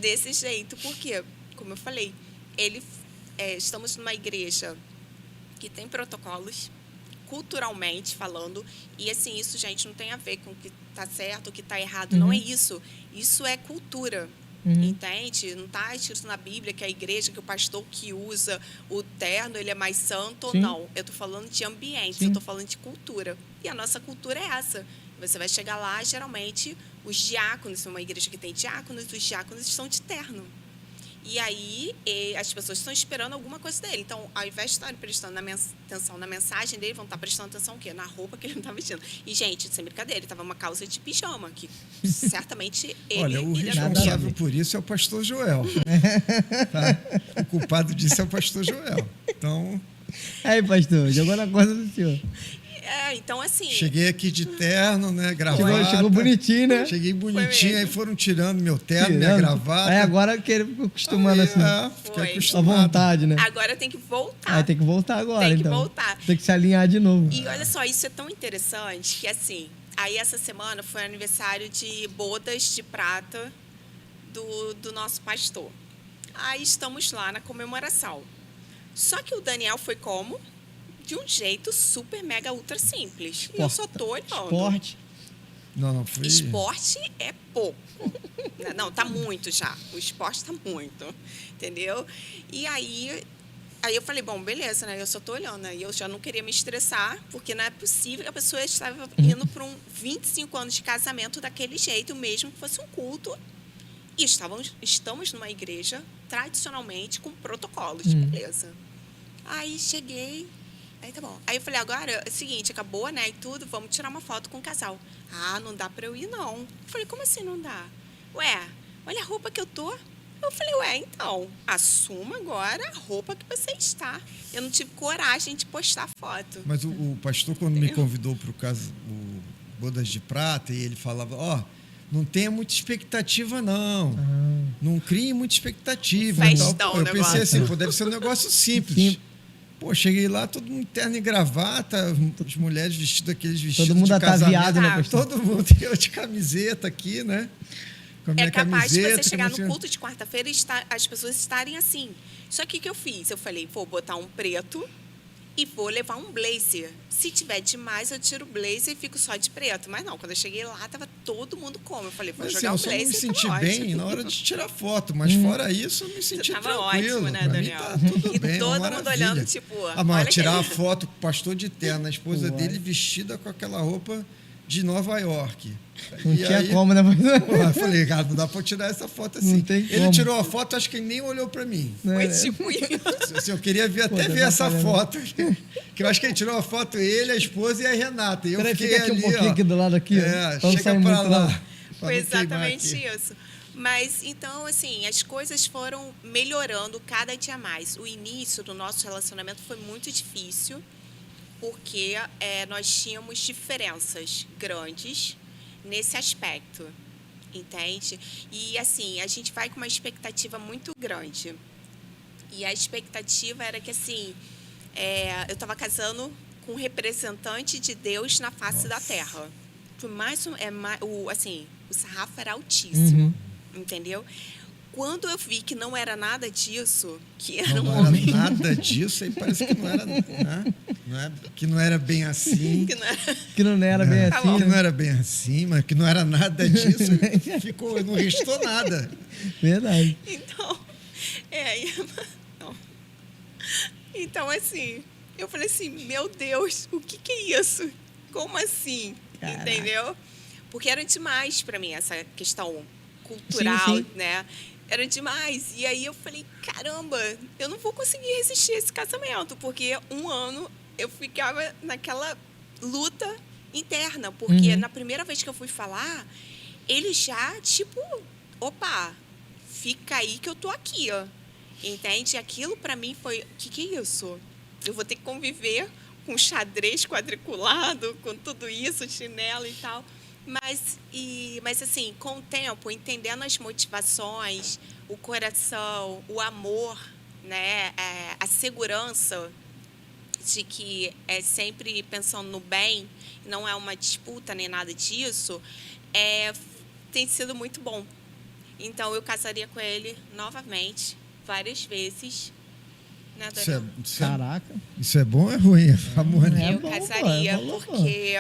Desse jeito, porque, como eu falei, estamos numa igreja que tem protocolos, culturalmente falando, e assim, isso, gente, não tem a ver com o que está certo, o que está errado, não é isso. Isso é cultura, entende? Não está escrito na Bíblia que a igreja, que o pastor que usa o terno, ele é mais santo ou não. Eu estou falando de ambiente, eu estou falando de cultura. E a nossa cultura é essa. Você vai chegar lá, geralmente, os diáconos, uma igreja que tem diáconos, os diáconos estão de terno. E aí, as pessoas estão esperando alguma coisa dele. Então, ao invés de estarem prestando atenção na mensagem dele, vão estar prestando atenção o quê? Na roupa que ele não está vestindo. E, gente, sem brincadeira, ele estava uma calça de pijama, que certamente ele... Olha, o responsável por isso é o pastor Joel. Tá? O culpado disso é o pastor Joel. Então... Aí, pastor, jogou na coisa do senhor. Então, assim... Cheguei aqui de terno, né, gravata. Chegou bonitinho, né? Cheguei bonitinho, aí foram tirando meu terno, minha gravata. Aí agora ficou acostumando assim. Fiquei acostumado. À vontade, né? Agora tem que voltar. Tem que voltar agora, tem que então. voltar. Tem que se alinhar de novo. E olha só, isso é tão interessante que, assim, aí essa semana foi aniversário de bodas de prata do nosso pastor. Aí estamos lá na comemoração. Só que o Daniel foi como? De um jeito super, mega, ultra simples. E eu só tô olhando. Esporte. Não, foi... Esporte é pouco. Não, tá muito já. O esporte tá muito. Entendeu? E aí eu falei, bom, beleza, né? Eu só tô olhando. Né? E eu já não queria me estressar, porque não é possível que a pessoa estava indo para 25 anos de casamento daquele jeito, mesmo que fosse um culto. E estamos numa igreja, tradicionalmente, com protocolos. Beleza. Aí cheguei... Aí tá bom. Aí eu falei, agora é o seguinte, acabou, né? E tudo, vamos tirar uma foto com o casal. Ah, não dá pra eu ir, não. Eu falei, como assim não dá? Ué, olha a roupa que eu tô. Eu falei, então, assuma agora a roupa que você está. Eu não tive coragem de postar foto. Mas o pastor, quando me convidou para o Bodas de Prata, e ele falava, não tenha muita expectativa, não. Não crie muita expectativa. Festão, eu pensei assim, deve ser um negócio simples. Pô, cheguei lá, todo mundo terno e gravata, as mulheres vestidas aqueles vestidos Todo mundo de ataviado, né, casamento. pastor? Todo mundo, eu de camiseta aqui, né? Com a minha É capaz de camiseta, você chegar no como se- culto de quarta-feira e as pessoas estarem assim. Só que o que eu fiz? Eu falei, vou botar um preto e vou levar um blazer. Se tiver demais, eu tiro o blazer e fico só de preto. Mas não, quando eu cheguei lá, tava todo mundo como. Eu falei, vou Mas, assim, jogar eu o só não me blazer e senti tava bem ótimo. na hora de tirar foto, mas fora isso, eu me senti Tava tranquilo. ótimo, né, Pra mim Daniel? tá tudo E bem, todo uma mundo maravilha. olhando, tipo, mas olha tirar a que- foto com o pastor de terno, a esposa Uai. dele vestida com aquela roupa de Nova York. Não E tinha aí, como, né, pastor? Pô, eu falei, cara, não dá pra eu tirar essa foto assim. Não tem Ele como. tirou a foto, acho que ele nem olhou pra mim. Foi tipo isso. Assim, eu queria ver, Pô, até tá ver essa atrapalhando. foto. Que eu acho que ele tirou a foto, ele, a esposa e a Renata. E eu Peraí, fiquei fica aqui ali, um pouquinho ó. aqui do lado aqui, ó. É, Pra não chega sair pra muito lá. lá. pra Foi não queimar exatamente aqui. isso. Mas, então, assim, as coisas foram melhorando cada dia mais. O início do nosso relacionamento foi muito difícil, porque nós tínhamos diferenças grandes nesse aspecto, entende? E, assim, a gente vai com uma expectativa muito grande. E a expectativa era que, assim, eu estava casando com um representante de Deus na face da terra. Foi assim, o sarrafo era altíssimo, entendeu? Quando eu vi que não era nada disso, que era um Não homem era nada disso, aí parece que não era, né? Que não era bem assim. que não era... Que não era bem Tá assim, bom. Que né? não era bem assim, mas que não era nada disso. Ficou, não restou nada. Verdade. Então, não. Então, assim, eu falei assim, meu Deus, o que é isso? Como assim? Caraca. Entendeu? Porque era demais para mim essa questão cultural, Sim. né? Era demais. E aí eu falei, caramba, eu não vou conseguir resistir a esse casamento, porque um ano eu ficava naquela luta interna, porque na primeira vez que eu fui falar, ele já, tipo, opa, fica aí que eu tô aqui, ó. Entende? Aquilo para mim foi, o que é isso? Eu vou ter que conviver com xadrez quadriculado, com tudo isso, chinelo e tal. Mas assim, com o tempo, entendendo as motivações, o coração, o amor, né, a segurança de que é sempre pensando no bem, não é uma disputa nem nada disso, tem sido muito bom. Então, eu casaria com ele novamente, várias vezes. Né, Daniel? Caraca. Isso é bom ou é ruim, amor? É Eu bom, pô, casaria, é bom, pô. porque...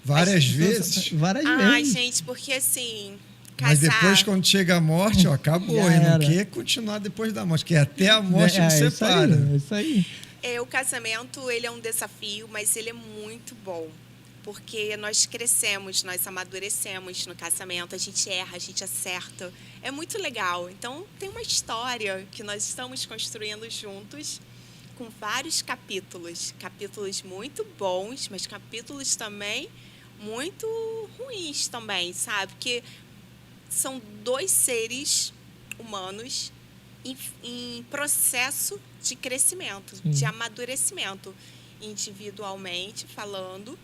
Várias vezes. Várias Ai, vezes. gente, porque assim, Mas casar... depois, quando chega a morte, ó, acabou. Já E não era. quer continuar depois da morte, que até a morte nos isso separa. aí, isso aí. O casamento, ele é um desafio, mas ele é muito bom. Porque nós crescemos, nós amadurecemos no casamento, a gente erra, a gente acerta. É muito legal. Então, tem uma história que nós estamos construindo juntos, com vários capítulos. Capítulos muito bons, mas capítulos também muito ruins também, sabe? Porque são dois seres humanos em processo de crescimento, de amadurecimento, individualmente falando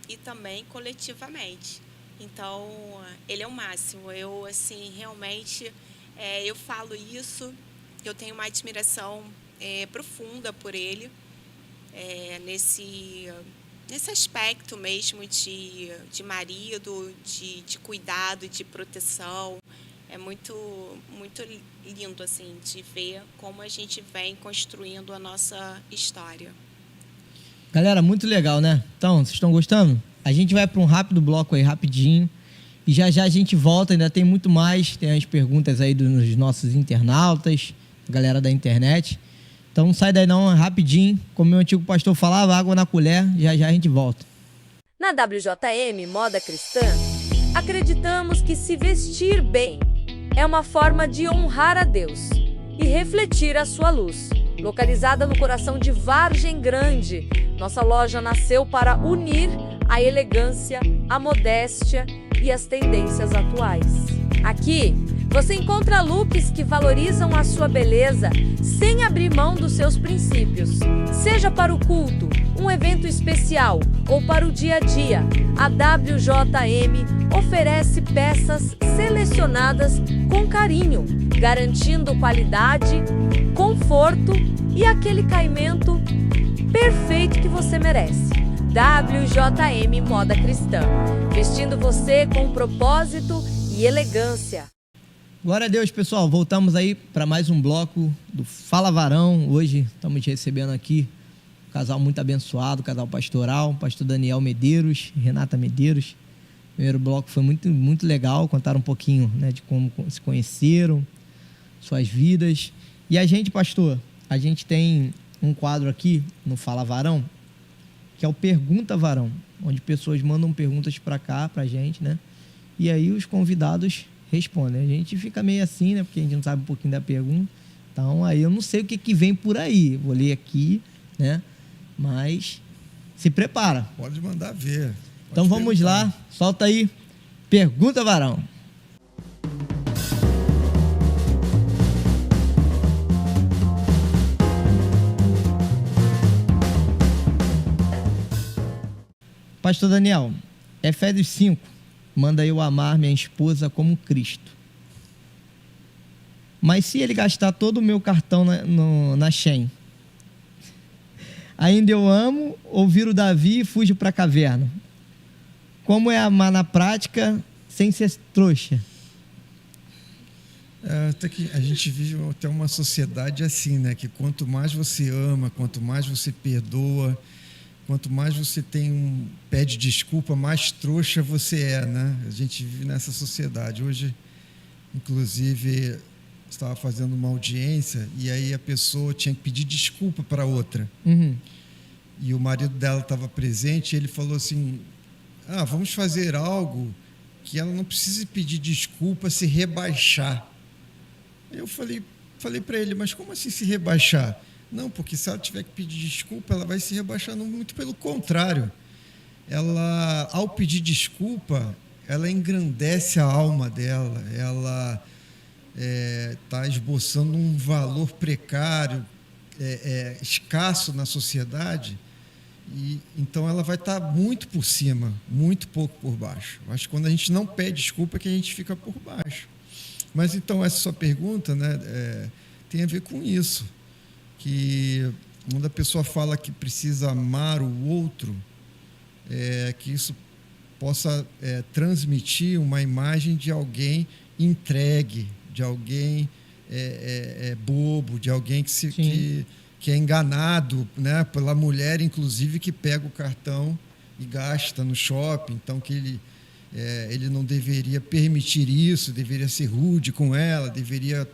e também coletivamente. Então, ele é o máximo. Eu, assim, realmente, eu falo isso, eu tenho uma admiração profunda por ele, nesse aspecto mesmo de marido, de cuidado, de proteção. É muito, muito lindo, assim, de ver como a gente vem construindo a nossa história. Galera, muito legal, né? Então, vocês estão gostando? A gente vai para um rápido bloco aí, rapidinho. E já já a gente volta, ainda tem muito mais. Tem as perguntas aí dos nossos internautas, galera da internet. Então não sai daí não, é rapidinho. Como meu antigo pastor falava, água na colher. Já já a gente volta. Na WJM Moda Cristã, acreditamos que se vestir bem é uma forma de honrar a Deus e refletir a sua luz. Localizada no coração de Vargem Grande, nossa loja nasceu para unir a elegância, a modéstia e as tendências atuais. Aqui, você encontra looks que valorizam a sua beleza sem abrir mão dos seus princípios. Seja para o culto, um evento especial ou para o dia a dia, a WJM oferece peças selecionadas com carinho, garantindo qualidade, conforto e aquele caimento perfeito que você merece. WJM Moda Cristã, vestindo você com propósito e elegância. Glória a Deus, pessoal. Voltamos aí para mais um bloco do Fala Varão. Hoje estamos recebendo aqui um casal muito abençoado, um casal pastoral, pastor Daniel Medeiros, Renata Medeiros. O primeiro bloco foi muito legal, contaram um pouquinho, né, de como se conheceram, suas vidas. E a gente, pastor, a gente tem um quadro aqui no Fala Varão, que é o Pergunta Varão, onde pessoas mandam perguntas para cá, para a gente, né? E aí os convidados respondem. A gente fica meio assim, né? Porque a gente não sabe um pouquinho da pergunta. Então, aí eu não sei o que vem por aí. Vou ler aqui, né? Mas se prepara. Pode mandar ver. Então vamos lá. Solta aí. Pergunta Varão. Pastor Daniel, Efésios 5, manda eu amar minha esposa como Cristo. Mas se ele gastar todo o meu cartão na Shein, ainda eu amo, ou viro Davi e fujo para a caverna? Como é amar na prática sem ser trouxa? Até que a gente vive até uma sociedade assim, né? Que quanto mais você ama, quanto mais você perdoa, quanto mais você pede desculpa, mais trouxa você é, né? A gente vive nessa sociedade. Hoje, inclusive, estava fazendo uma audiência e aí a pessoa tinha que pedir desculpa para outra. Uhum. E o marido dela estava presente e ele falou assim, vamos fazer algo que ela não precise pedir desculpa, se rebaixar. Eu falei para ele, mas como assim se rebaixar? Não, porque se ela tiver que pedir desculpa, ela vai se rebaixar. Muito pelo contrário. Ela, ao pedir desculpa, ela engrandece a alma dela. Ela está esboçando um valor precário, escasso na sociedade. E então ela vai estar muito por cima, muito pouco por baixo. Acho que quando a gente não pede desculpa é que a gente fica por baixo. Mas então essa sua pergunta, né, tem a ver com isso. Que quando a pessoa fala que precisa amar o outro, que isso possa transmitir uma imagem de alguém entregue, de alguém bobo, de alguém que é enganado, né, pela mulher, inclusive, que pega o cartão e gasta no shopping. Então, que ele não deveria permitir isso, deveria ser rude com ela, deveria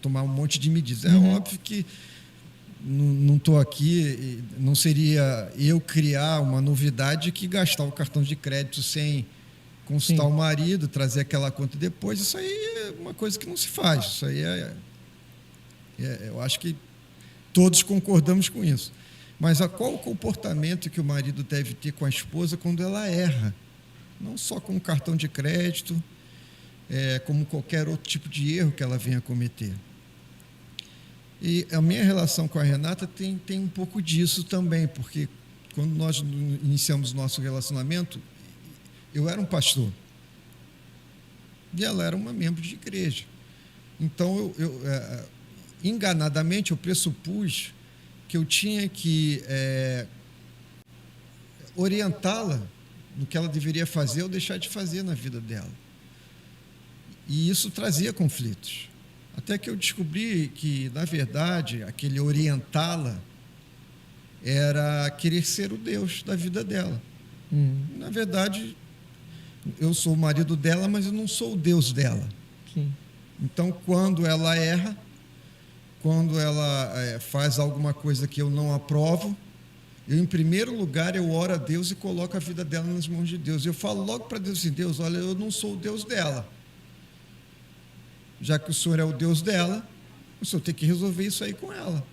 tomar um monte de medidas. É óbvio que não estou aqui, não seria eu criar uma novidade que gastar o cartão de crédito sem consultar o marido, trazer aquela conta depois. Isso aí é uma coisa que não se faz. Isso aí eu acho que todos concordamos com isso. Mas qual o comportamento que o marido deve ter com a esposa quando ela erra? Não só com o cartão de crédito, como qualquer outro tipo de erro que ela venha a cometer. E a minha relação com a Renata tem um pouco disso também, porque quando nós iniciamos nosso relacionamento, eu era um pastor e ela era uma membro de igreja. Então, enganadamente, eu pressupus que eu tinha que orientá-la no que ela deveria fazer ou deixar de fazer na vida dela. E isso trazia conflitos. Até que eu descobri que, na verdade, aquele orientá-la era querer ser o Deus da vida dela. Na verdade, eu sou o marido dela, mas eu não sou o Deus dela. Sim. Então, quando ela erra, quando ela faz alguma coisa que eu não aprovo, eu, em primeiro lugar, eu oro a Deus e coloco a vida dela nas mãos de Deus. Eu falo logo para Deus assim, Deus, olha, eu não sou o Deus dela. Já que o Senhor é o Deus dela, o Senhor tem que resolver isso aí com ela.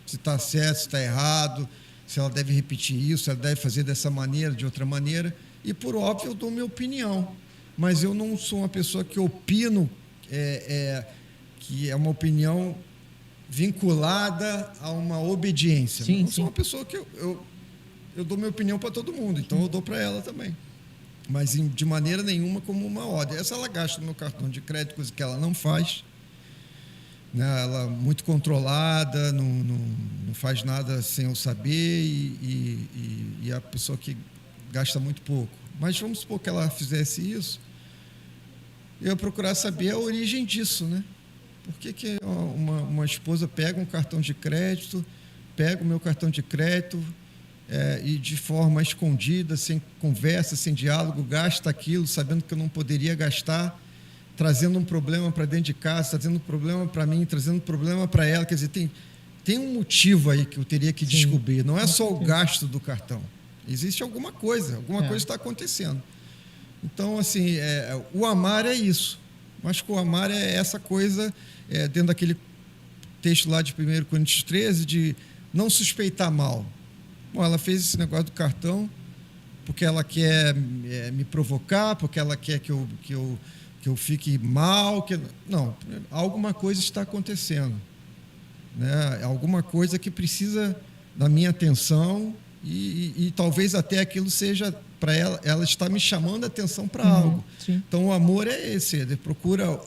Se está certo, se está errado, se ela deve repetir isso, se ela deve fazer dessa maneira, de outra maneira. E, por óbvio, eu dou minha opinião. Mas eu não sou uma pessoa que opino, que é uma opinião vinculada a uma obediência. Sim, eu sou uma pessoa que eu dou minha opinião para todo mundo, então eu dou para ela também. Mas de maneira nenhuma como uma ordem. Essa ela gasta no meu cartão de crédito, coisa que ela não faz. né? Ela muito controlada, não faz nada sem eu saber e a pessoa que gasta muito pouco. Mas vamos supor que ela fizesse isso, eu ia procurar saber a origem disso, né? Por que uma esposa pega um cartão de crédito, pega o meu cartão de crédito e de forma escondida, sem conversa, sem diálogo, gasta aquilo, sabendo que eu não poderia gastar, trazendo um problema para dentro de casa, trazendo um problema para mim, trazendo um problema para ela. Quer dizer, tem um motivo aí que eu teria que descobrir. Não é só o gasto do cartão. Existe alguma coisa está acontecendo. Então, assim, o amar é isso. Acho que o amar é essa coisa, dentro daquele texto lá de 1 Coríntios 13, de não suspeitar mal. Bom, ela fez esse negócio do cartão porque ela quer me provocar, porque ela quer que eu fique mal. Não, alguma coisa está acontecendo, né? Alguma coisa que precisa da minha atenção e talvez até aquilo seja para ela está me chamando a atenção para algo. Sim. Então, o amor é esse, ele procura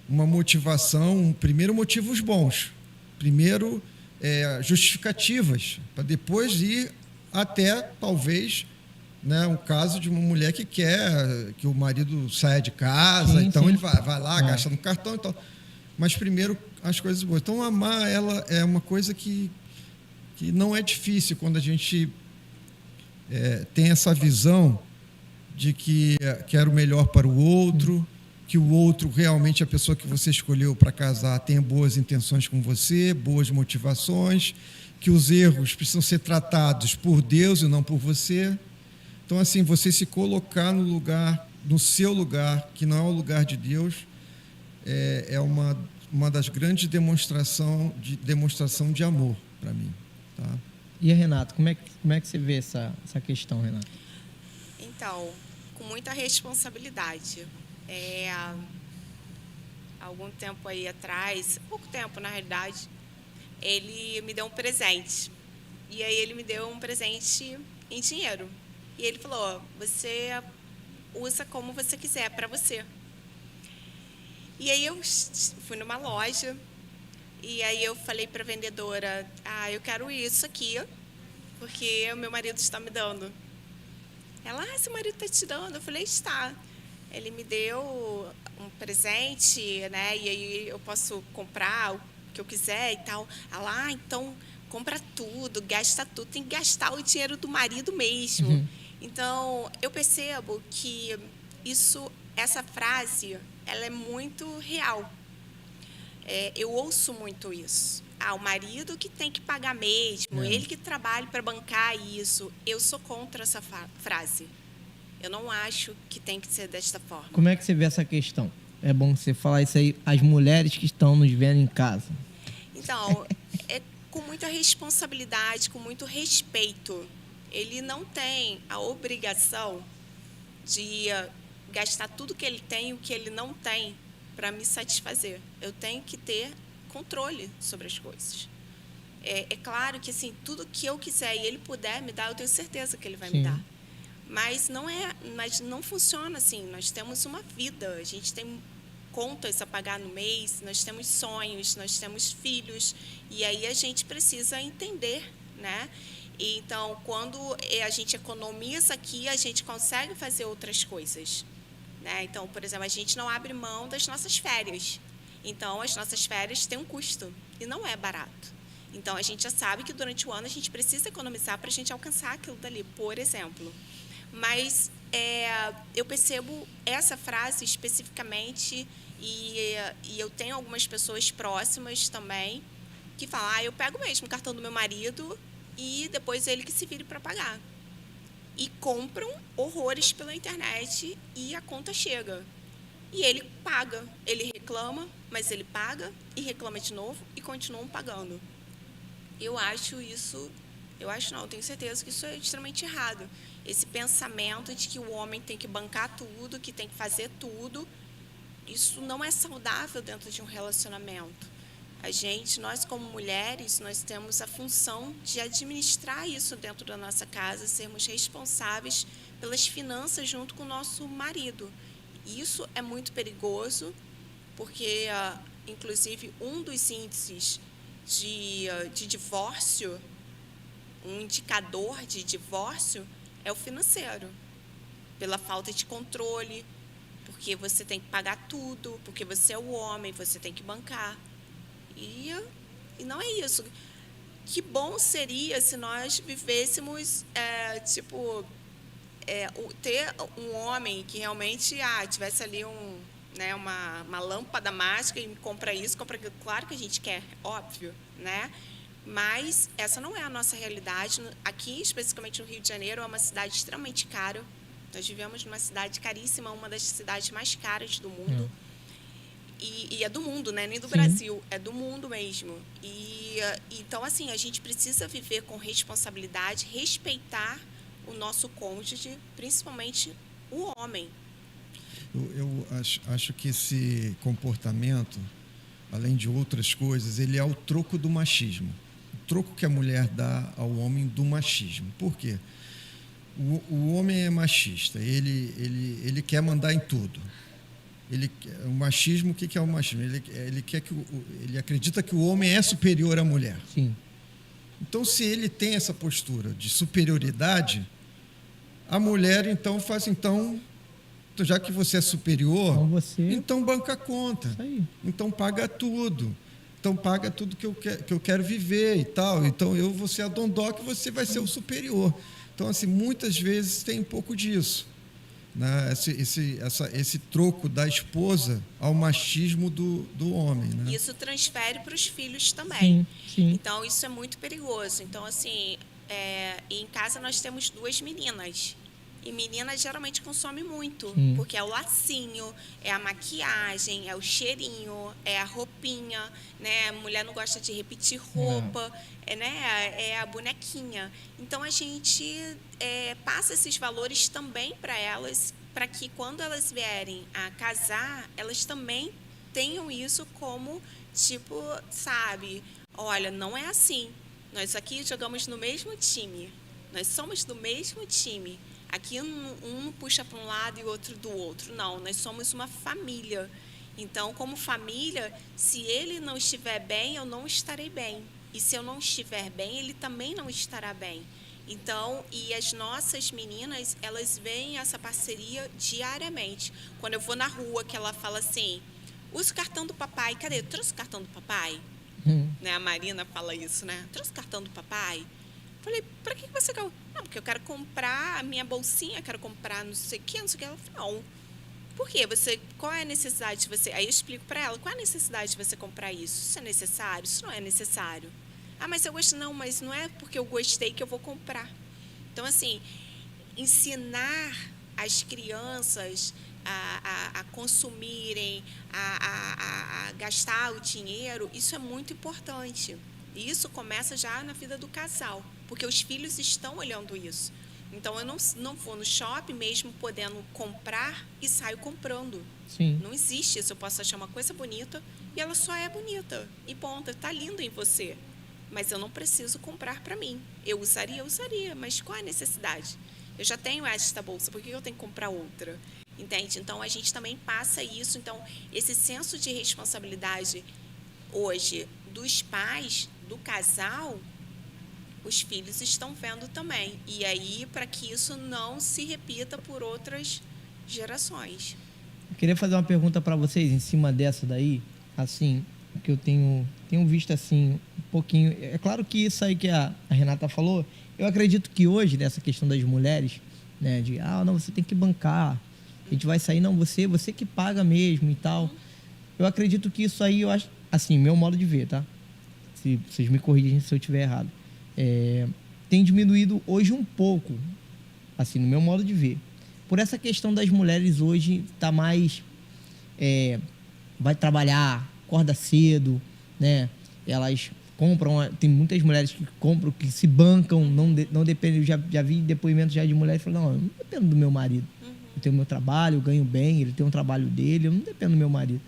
uma motivação, primeiro motivos bons, primeiro justificativas, para depois ir até, talvez, né, um caso de uma mulher que quer que o marido saia de casa, sim, então sim. ele vai lá, gasta no cartão e tal. Mas primeiro as coisas boas. Então, amar ela é uma coisa que não é difícil quando a gente tem essa visão de que quer o melhor para o outro, que o outro, realmente, a pessoa que você escolheu para casar, tenha boas intenções com você, boas motivações, que os erros precisam ser tratados por Deus e não por você. Então, assim, você se colocar no seu lugar, que não é o lugar de Deus, é uma das grandes demonstração de amor para mim, tá? E, Renato, como é que você vê essa questão, Renato? Então, com muita responsabilidade. Algum tempo aí atrás, pouco tempo na realidade, ele me deu um presente. E aí ele me deu um presente em dinheiro. E ele falou: você usa como você quiser, para você. E aí eu fui numa loja e aí eu falei para a vendedora: eu quero isso aqui, porque o meu marido está me dando. Ela: seu marido está te dando? Eu falei: está. Ele me deu um presente, né? E aí eu posso comprar o que eu quiser e tal. Ela: então compra tudo, gasta tudo, tem que gastar o dinheiro do marido mesmo. Uhum. Então, eu percebo que essa frase, ela é muito real. Eu ouço muito isso. O marido que tem que pagar mesmo, ele que trabalha para bancar isso. Eu sou contra essa frase. Eu não acho que tem que ser desta forma. Como é que você vê essa questão? É bom você falar isso aí às mulheres que estão nos vendo em casa. Então, com muita responsabilidade, com muito respeito. Ele não tem a obrigação de gastar tudo que ele tem e o que ele não tem para me satisfazer. Eu tenho que ter controle sobre as coisas. É claro que, assim, tudo que eu quiser e ele puder me dar, eu tenho certeza que ele vai me dar. Mas não funciona assim. Nós temos uma vida, a gente tem contas a pagar no mês, nós temos sonhos, nós temos filhos, e aí a gente precisa entender, né? E então, quando a gente economiza aqui, a gente consegue fazer outras coisas, né? Então, por exemplo, a gente não abre mão das nossas férias. Então, as nossas férias têm um custo e não é barato. Então, a gente já sabe que durante o ano a gente precisa economizar para a gente alcançar aquilo dali, por exemplo. Mas eu percebo essa frase especificamente e eu tenho algumas pessoas próximas também que falam: eu pego mesmo o cartão do meu marido e depois ele que se vire para pagar. E compram horrores pela internet e a conta chega. E ele paga, ele reclama, mas ele paga e reclama de novo e continuam pagando. Eu tenho certeza que isso é extremamente errado. Esse pensamento de que o homem tem que bancar tudo, que tem que fazer tudo, isso não é saudável dentro de um relacionamento. Nós como mulheres, nós temos a função de administrar isso dentro da nossa casa, sermos responsáveis pelas finanças junto com o nosso marido. Isso é muito perigoso, porque inclusive, um dos índices de divórcio, um indicador de divórcio é o financeiro, pela falta de controle, porque você tem que pagar tudo, porque você é o homem, você tem que bancar. E não é isso. Que bom seria se nós vivêssemos, ter um homem que realmente tivesse ali uma lâmpada mágica e compra isso, compra aquilo. Claro que a gente quer, óbvio, né? Mas essa não é a nossa realidade. Aqui, especificamente no Rio de Janeiro, é uma cidade extremamente cara. Nós vivemos numa cidade caríssima, uma das cidades mais caras do mundo. E é do mundo, né? Nem do Brasil, é do mundo mesmo. Então, assim, a gente precisa viver com responsabilidade, respeitar o nosso cônjuge, principalmente o homem. Eu acho que esse comportamento, além de outras coisas, ele é o troco do machismo. O troco que a mulher dá ao homem do machismo. Por quê? O homem é machista, ele quer mandar em tudo. O machismo, o que é o machismo? Ele acredita que o homem é superior à mulher. Sim. Então, se ele tem essa postura de superioridade, a mulher então faz, já que você é superior, então banca a conta. Isso aí. Então paga tudo. Então paga tudo que eu quero viver e tal. Então eu vou ser a dondoca e você vai ser o superior. Então, assim, muitas vezes tem um pouco disso, né? Esse troco da esposa ao machismo do homem, né? Isso transfere para os filhos também. Sim, sim. Então, isso é muito perigoso. Então, assim, em casa nós temos 2 meninas. E menina geralmente consome muito, porque é o lacinho, é a maquiagem, é o cheirinho, é a roupinha, né? A mulher não gosta de repetir roupa, é a bonequinha. Então, a gente passa esses valores também para elas, para que quando elas vierem a casar, elas também tenham isso como, sabe, olha, não é assim. Nós aqui jogamos no mesmo time, nós somos do mesmo time. Aqui um puxa para um lado e o outro do outro. Não, nós somos uma família. Então, como família, se ele não estiver bem, eu não estarei bem. E se eu não estiver bem, ele também não estará bem. Então, e as nossas meninas, elas veem essa parceria diariamente. Quando eu vou na rua, que ela fala assim, usa o cartão do papai. Cadê? Eu trouxe o cartão do papai? Né? A Marina fala isso, né? Trouxe o cartão do papai? Falei, para que você quer? Não, porque eu quero comprar a minha bolsinha, quero comprar não sei o que, não sei o que. Ela falou, não. Por quê? Qual é a necessidade de você... Aí eu explico para ela, qual é a necessidade de você comprar isso? Isso é necessário? Isso não é necessário. Ah, mas eu gosto... Não, mas não é porque eu gostei que eu vou comprar. Então, assim, ensinar as crianças a consumirem, a gastar o dinheiro, isso é muito importante. E isso começa já na vida do casal, porque os filhos estão olhando isso. Então, eu não vou no shopping mesmo podendo comprar e saio comprando. Sim. Não existe isso. Eu posso achar uma coisa bonita e ela só é bonita. E ponto, está lindo em você. Mas eu não preciso comprar para mim. Eu usaria, mas qual é a necessidade? Eu já tenho esta bolsa, por que eu tenho que comprar outra? Entende? Então, a gente também passa isso. Então, esse senso de responsabilidade hoje dos pais, do casal, os filhos estão vendo também. E aí, para que isso não se repita por outras gerações. Eu queria fazer uma pergunta para vocês em cima dessa daí, assim, que eu tenho visto assim um pouquinho. É claro que isso aí que a Renata falou, eu acredito que hoje, nessa questão das mulheres, né, de, não, você tem que bancar, a gente vai sair, não, você que paga mesmo e tal. Eu acredito que isso aí, eu acho, assim, meu modo de ver, tá? Se vocês me corrigem se eu estiver errado. Tem diminuído hoje um pouco, assim, no meu modo de ver. Por essa questão das mulheres hoje tá mais... vai trabalhar, acorda cedo, né? Elas compram... Tem muitas mulheres que compram, que se bancam, não dependem... Eu já vi depoimentos já de mulheres que falam, não, eu não dependo do meu marido. Eu tenho meu trabalho, eu ganho bem, ele tem um trabalho dele, eu não dependo do meu marido.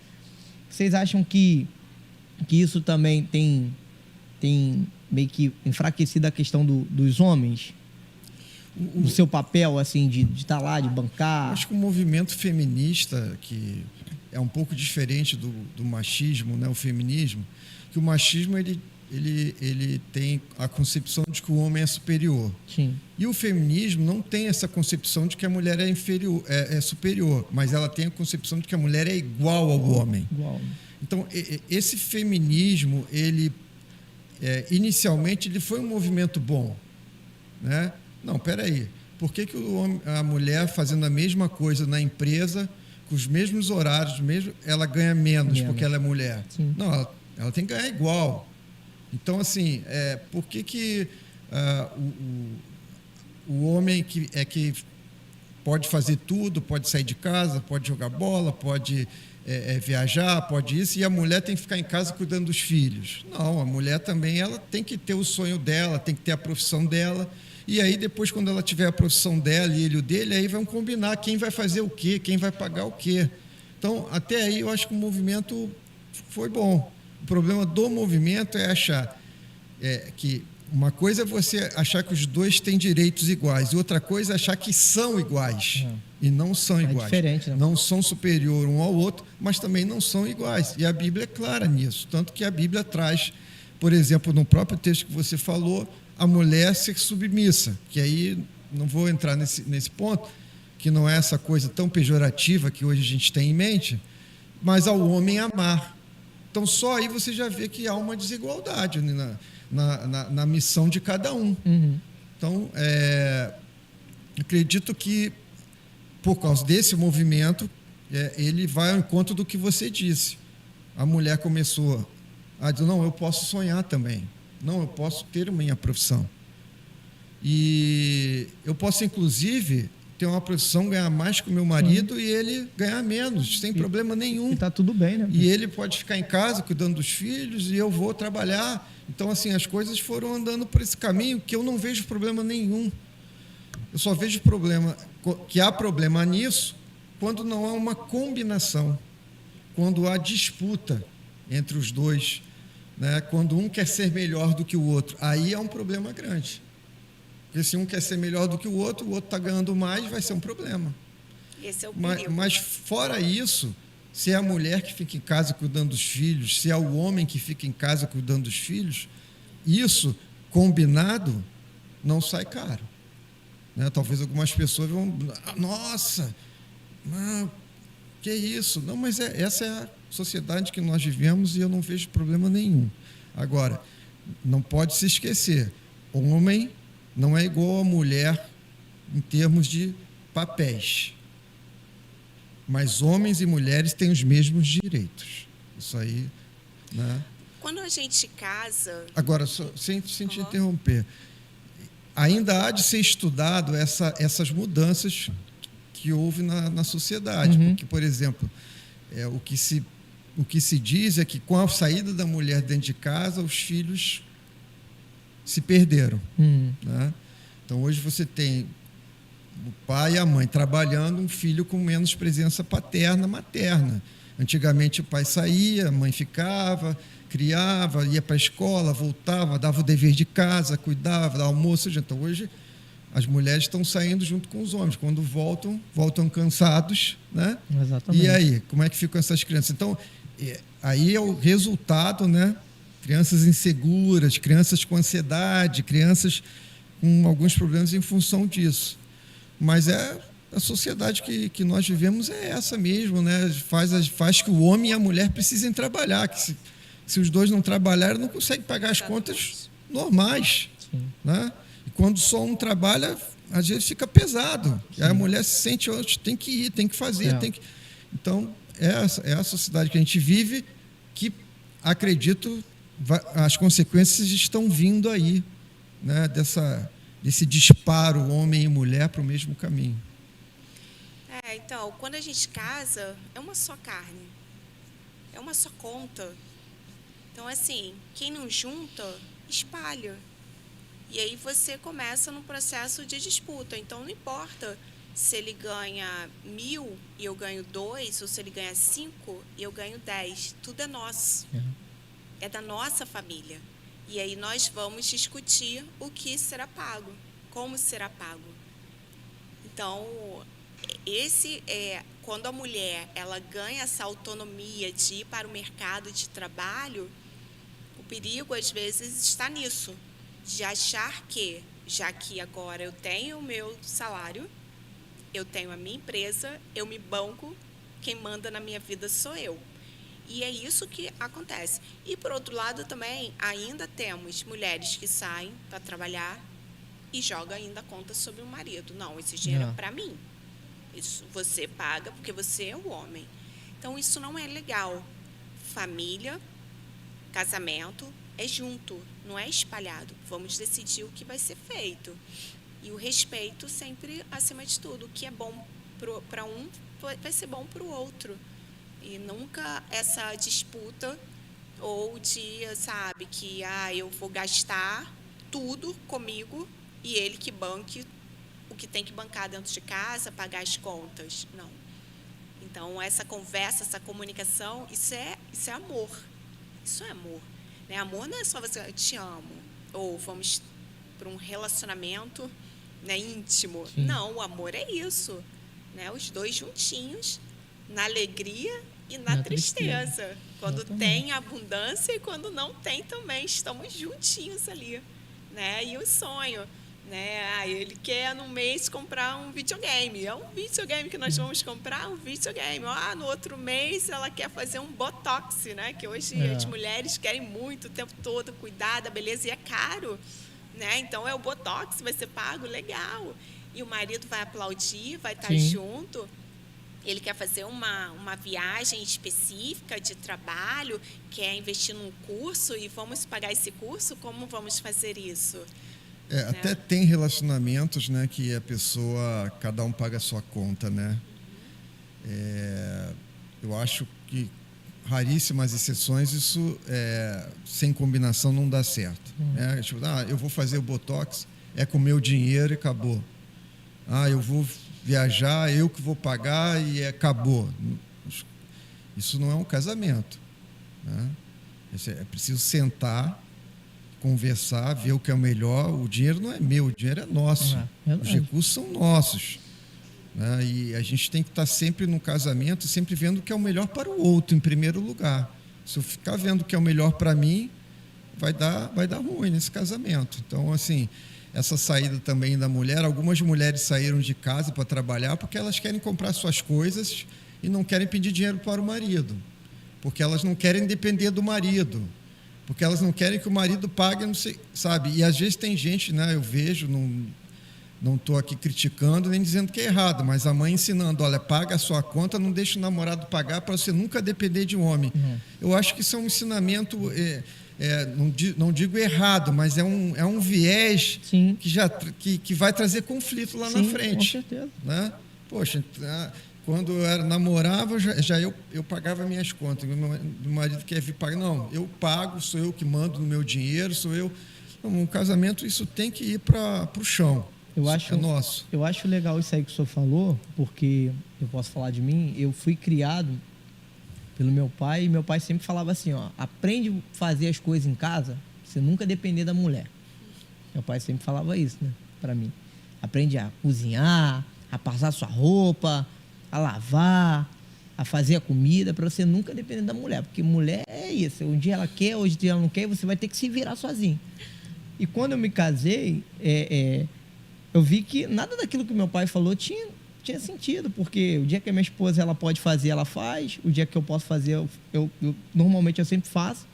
Vocês acham que isso também tem meio que enfraquecido a questão dos homens? Do seu papel, assim, de estar lá, de bancar? Acho que o movimento feminista, que é um pouco diferente do machismo, né, o feminismo, que o machismo ele tem a concepção de que o homem é superior. Sim. E o feminismo não tem essa concepção de que a mulher é inferior, é superior, mas ela tem a concepção de que a mulher é igual ao homem. Igual. Então, esse feminismo, inicialmente, ele foi um movimento bom, né? Não, peraí, por que a mulher fazendo a mesma coisa na empresa, com os mesmos horários, ela ganha menos porque ela é mulher? Sim. Não, ela tem que ganhar igual. Então, assim, por que o homem que pode fazer tudo, pode sair de casa, pode jogar bola, pode viajar, pode isso, e a mulher tem que ficar em casa cuidando dos filhos? Não, a mulher também ela tem que ter o sonho dela, tem que ter a profissão dela, e aí depois, quando ela tiver a profissão dela e ele o dele, aí vão combinar quem vai fazer o quê, quem vai pagar o quê. Então, até aí, eu acho que o movimento foi bom. O problema do movimento é achar que uma coisa é você achar que os dois têm direitos iguais, e outra coisa é achar que são iguais. E não são iguais. Diferente, né? Não são superior um ao outro, mas também não são iguais. E a Bíblia é clara nisso. Tanto que a Bíblia traz, por exemplo, no próprio texto que você falou, a mulher ser submissa, que aí não vou entrar nesse ponto, que não é essa coisa tão pejorativa que hoje a gente tem em mente, mas ao homem amar. Então, só aí você já vê que há uma desigualdade na missão de cada um. Uhum. Então, acredito que, por causa desse movimento, ele vai ao encontro do que você disse. A mulher começou a dizer, não, eu posso sonhar também. Não, eu posso ter a minha profissão. E eu posso, inclusive, ter uma profissão, ganhar mais que o meu marido e ele ganhar menos, sem problema nenhum. E está tudo bem, né? E ele pode ficar em casa cuidando dos filhos e eu vou trabalhar. Então, assim, as coisas foram andando por esse caminho que eu não vejo problema nenhum. Eu só vejo que há problema nisso quando não há uma combinação, quando há disputa entre os dois, né? Quando um quer ser melhor do que o outro, aí é um problema grande. Porque se um quer ser melhor do que o outro está ganhando mais, vai ser um problema. Esse é o perigo. Mas fora isso, se é a mulher que fica em casa cuidando dos filhos, se é o homem que fica em casa cuidando dos filhos, isso, combinado, não sai caro. Né? Talvez algumas pessoas vão... Nossa, que isso? Não, mas essa é a sociedade que nós vivemos e eu não vejo problema nenhum. Agora, não pode se esquecer, homem não é igual a mulher em termos de papéis. Mas homens e mulheres têm os mesmos direitos. Isso aí, né? Quando a gente casa... Agora, sem te interromper, ainda há de ser estudado essas mudanças que houve na sociedade. Uhum. Porque, por exemplo, o que se diz é que com a saída da mulher dentro de casa, os filhos se perderam. Né? Então, hoje você tem o pai e a mãe trabalhando, um filho com menos presença paterna, materna. Antigamente o pai saía, a mãe ficava, criava, ia para a escola, voltava, dava o dever de casa, cuidava, dava almoço. Então, hoje as mulheres estão saindo junto com os homens. Quando voltam cansados, né? Exatamente. E aí, como é que ficam essas crianças? Então, aí é o resultado, né? Crianças inseguras, crianças com ansiedade, crianças com alguns problemas em função disso. Mas a sociedade que nós vivemos é essa mesmo, né? Faz que o homem e a mulher precisem trabalhar, que se os dois não trabalharem, não conseguem pagar as contas normais. Né? E quando só um trabalha, às vezes fica pesado. E aí a mulher se sente, tem que ir, tem que fazer. Então, é a sociedade que a gente vive que, acredito, as consequências estão vindo aí, né? Desse disparo homem e mulher para o mesmo caminho. Então, quando a gente casa, é uma só carne, é uma só conta. Então, assim, quem não junta, espalha. E aí você começa num processo de disputa. Então, não importa se ele ganha 1.000 e eu ganho 2, ou se ele ganha 5 e eu ganho 10. Tudo é nosso. É da nossa família. E aí nós vamos discutir o que será pago, como será pago. Então, Quando a mulher ela ganha essa autonomia de ir para o mercado de trabalho, o perigo às vezes está nisso, de achar que, já que agora eu tenho o meu salário, eu tenho a minha empresa, eu me banco, quem manda na minha vida sou eu. E é isso que acontece. E, por outro lado, também, ainda temos mulheres que saem para trabalhar e jogam ainda a conta sobre o marido. Não, esse dinheiro é para mim. Isso você paga porque você é o homem. Então, isso não é legal. Família, casamento, é junto, não é espalhado. Vamos decidir o que vai ser feito. E o respeito sempre acima de tudo. O que é bom para um vai ser bom para o outro. E nunca essa disputa ou de, sabe, que eu vou gastar tudo comigo e ele que banque o que tem que bancar dentro de casa, pagar as contas. Não. Então, essa conversa, essa comunicação, isso é amor. Isso é amor. Né? Amor não é só você, eu te amo, ou vamos para um relacionamento, né, íntimo. Sim. Não, o amor é isso. Né? Os dois juntinhos, na alegria e na tristeza. Quando tem abundância e quando não tem também, estamos juntinhos ali. Né? E o sonho, né? Ele quer no mês comprar um videogame. É um videogame que nós vamos comprar, um videogame. No outro mês ela quer fazer um botox, né? Que hoje as mulheres querem muito o tempo todo cuidar da beleza e é caro. Né? Então o botox vai ser pago, legal. E o marido vai aplaudir, vai estar junto. Ele quer fazer uma viagem específica de trabalho, quer investir num curso e vamos pagar esse curso? Como vamos fazer isso? Né? Até tem relacionamentos, né, que a pessoa, cada um paga a sua conta, né? Eu acho que raríssimas exceções isso sem combinação não dá certo. Né? Tipo, eu vou fazer o botox, é com o meu dinheiro e acabou. Eu vou viajar, eu que vou pagar e acabou. Isso não é um casamento. Né? É preciso sentar, conversar, ver o que é o melhor. O dinheiro não é meu, o dinheiro é nosso. Os recursos são nossos. Né? E a gente tem que estar sempre no casamento, sempre vendo o que é o melhor para o outro, em primeiro lugar. Se eu ficar vendo o que é o melhor para mim, vai dar ruim nesse casamento. Então, assim, essa saída também da mulher, algumas mulheres saíram de casa para trabalhar porque elas querem comprar suas coisas e não querem pedir dinheiro para o marido, porque elas não querem depender do marido, porque elas não querem que o marido pague, não sei, sabe? E às vezes tem gente, né, eu vejo, não estou aqui criticando nem dizendo que é errado, mas a mãe ensinando, olha, paga a sua conta, não deixa o namorado pagar para você nunca depender de um homem. Eu acho que isso é um ensinamento... não digo errado, mas é um viés que vai trazer conflito lá na frente. Com certeza. Né? Poxa, quando eu namorava, eu pagava minhas contas. Meu marido quer vir pagar. Não, eu pago, sou eu que mando no meu dinheiro, sou eu. No casamento, isso tem que ir para o chão. É nosso. Eu acho legal isso aí que o senhor falou, porque eu posso falar de mim, eu fui criado pelo meu pai, e meu pai sempre falava assim, aprende a fazer as coisas em casa, pra você nunca depender da mulher. Meu pai sempre falava isso, né, pra mim. Aprende a cozinhar, a passar sua roupa, a lavar, a fazer a comida, pra você nunca depender da mulher, porque mulher é isso, um dia ela quer, hoje ela não quer, e você vai ter que se virar sozinho. E quando eu me casei, eu vi que nada daquilo que meu pai falou tinha sentido, porque o dia que a minha esposa ela pode fazer, ela faz. O dia que eu posso fazer, eu normalmente eu sempre faço.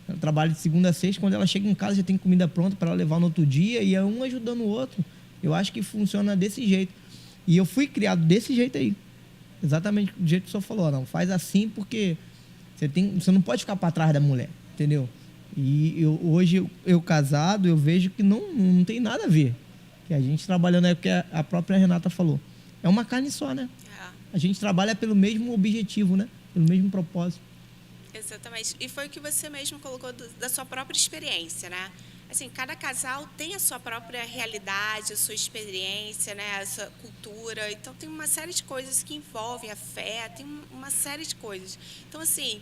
Eu trabalho de segunda a sexta. Quando ela chega em casa, já tem comida pronta para ela levar no outro dia, e é um ajudando o outro. Eu acho que funciona desse jeito. E eu fui criado desse jeito aí. Exatamente do jeito que o senhor falou. Não, faz assim porque você não pode ficar para trás da mulher, entendeu? E hoje, eu casado, eu vejo que não tem nada a ver. Que a gente trabalhando, é o que a própria Renata falou. É uma carne só, né? A gente trabalha pelo mesmo objetivo, né? Pelo mesmo propósito. Exatamente. E foi o que você mesmo colocou da sua própria experiência, né? Assim, cada casal tem a sua própria realidade, a sua experiência, né? A sua cultura. Então, tem uma série de coisas que envolvem a fé, tem uma série de coisas. Então, assim,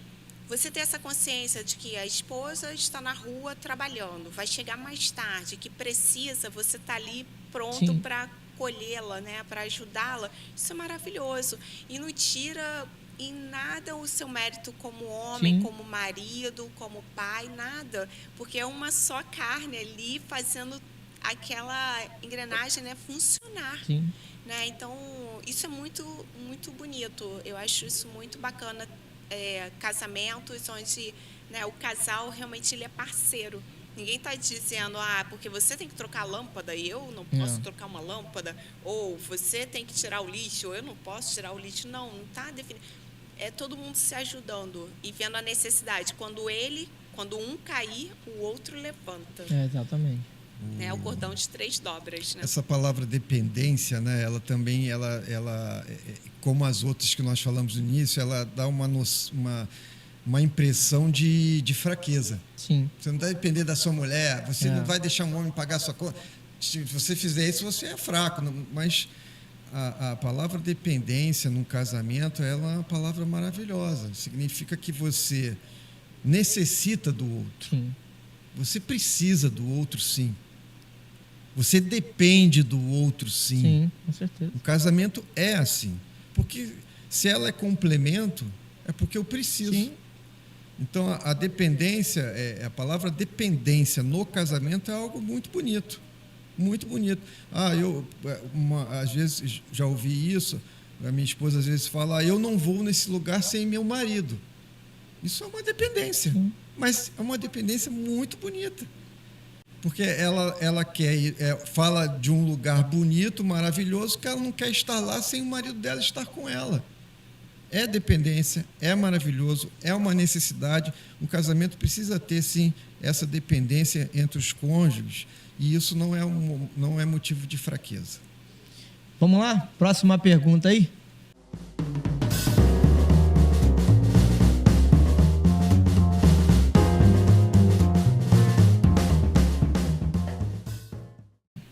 você ter essa consciência de que a esposa está na rua trabalhando, vai chegar mais tarde, que precisa, você está ali pronto para acolhê-la, né, para ajudá-la, isso é maravilhoso. E não tira em nada o seu mérito como homem, Sim. como marido, como pai, nada. Porque é uma só carne ali fazendo aquela engrenagem, né, funcionar. Sim. Né? Então, isso é muito, muito bonito. Eu acho isso muito bacana. Casamentos onde, né, o casal realmente ele é parceiro. Ninguém está dizendo, porque você tem que trocar a lâmpada e eu não posso trocar uma lâmpada, ou você tem que tirar o lixo, ou eu não posso tirar o lixo. Não está definido. É todo mundo se ajudando e vendo a necessidade. Quando um cair, o outro levanta. Exatamente. É o cordão de 3 dobras, né? Essa palavra dependência, né, ela também, como as outras que nós falamos no início, ela dá uma impressão de fraqueza. Sim. Você não deve depender da sua mulher, você não vai deixar um homem pagar a sua conta. Se você fizer isso, você é fraco. Mas a palavra dependência num casamento, ela é uma palavra maravilhosa. Significa que você necessita do outro. Sim. Você precisa do outro, sim. Você depende do outro, sim. Sim, com certeza. O casamento é assim. Porque se ela é complemento, é porque eu preciso. Sim. Então, a dependência, a palavra dependência no casamento é algo muito bonito. Muito bonito. Às vezes, já ouvi isso, a minha esposa às vezes fala, eu não vou nesse lugar sem meu marido. Isso é uma dependência. Sim. Mas é uma dependência muito bonita. Porque ela fala de um lugar bonito, maravilhoso, que ela não quer estar lá sem o marido dela estar com ela. É dependência, é maravilhoso, é uma necessidade. O casamento precisa ter, sim, essa dependência entre os cônjuges, e isso não é motivo de fraqueza. Vamos lá? Próxima pergunta aí.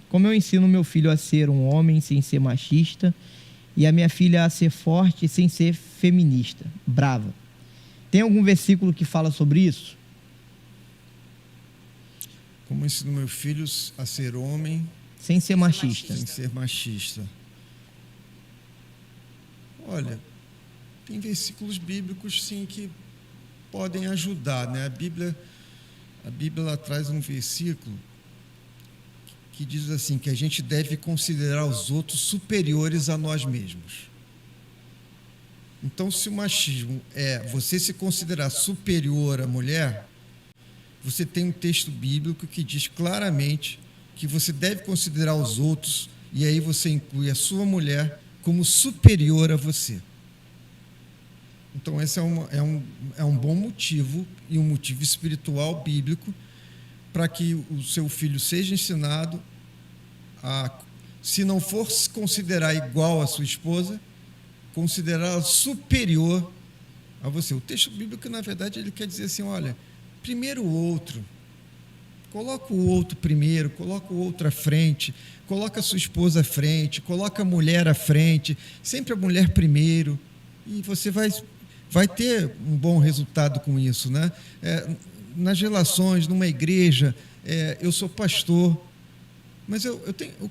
Como eu ensino meu filho a ser um homem sem ser machista e a minha filha a ser forte sem ser feminista, brava? Tem algum versículo que fala sobre isso? Como eu ensino meus filhos a ser homem Sem ser machista. sem ser machista? Olha, tem versículos bíblicos, sim, que podem ajudar, né? A Bíblia ela traz um versículo que diz assim, que a gente deve considerar os outros superiores a nós mesmos. Então, se o machismo é você se considerar superior à mulher, você tem um texto bíblico que diz claramente que você deve considerar os outros, e aí você inclui a sua mulher como superior a você. Então, esse é um bom motivo, e um motivo espiritual bíblico, para que o seu filho seja ensinado a, se não for se considerar igual à sua esposa, considerá-la superior a você. O texto bíblico, na verdade, ele quer dizer assim, olha, primeiro o outro, coloca o outro primeiro, coloca o outro à frente, coloca a sua esposa à frente, coloca a mulher à frente, sempre a mulher primeiro, e você vai ter um bom resultado com isso, né? Nas relações, numa igreja, eu sou pastor, mas eu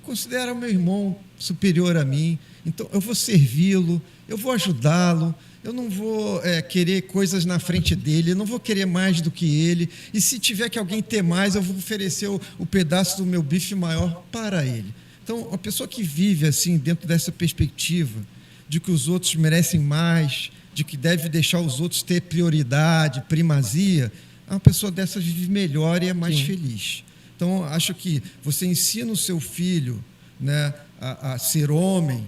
considero o meu irmão superior a mim, então eu vou servi-lo, eu vou ajudá-lo, eu não vou querer coisas na frente dele, eu não vou querer mais do que ele, e se tiver que alguém ter mais, eu vou oferecer o pedaço do meu bife maior para ele. Então, a pessoa que vive assim, dentro dessa perspectiva de que os outros merecem mais, de que deve deixar os outros ter prioridade, primazia, uma pessoa dessa vive melhor e é mais feliz. Então, acho que você ensina o seu filho, né, a ser homem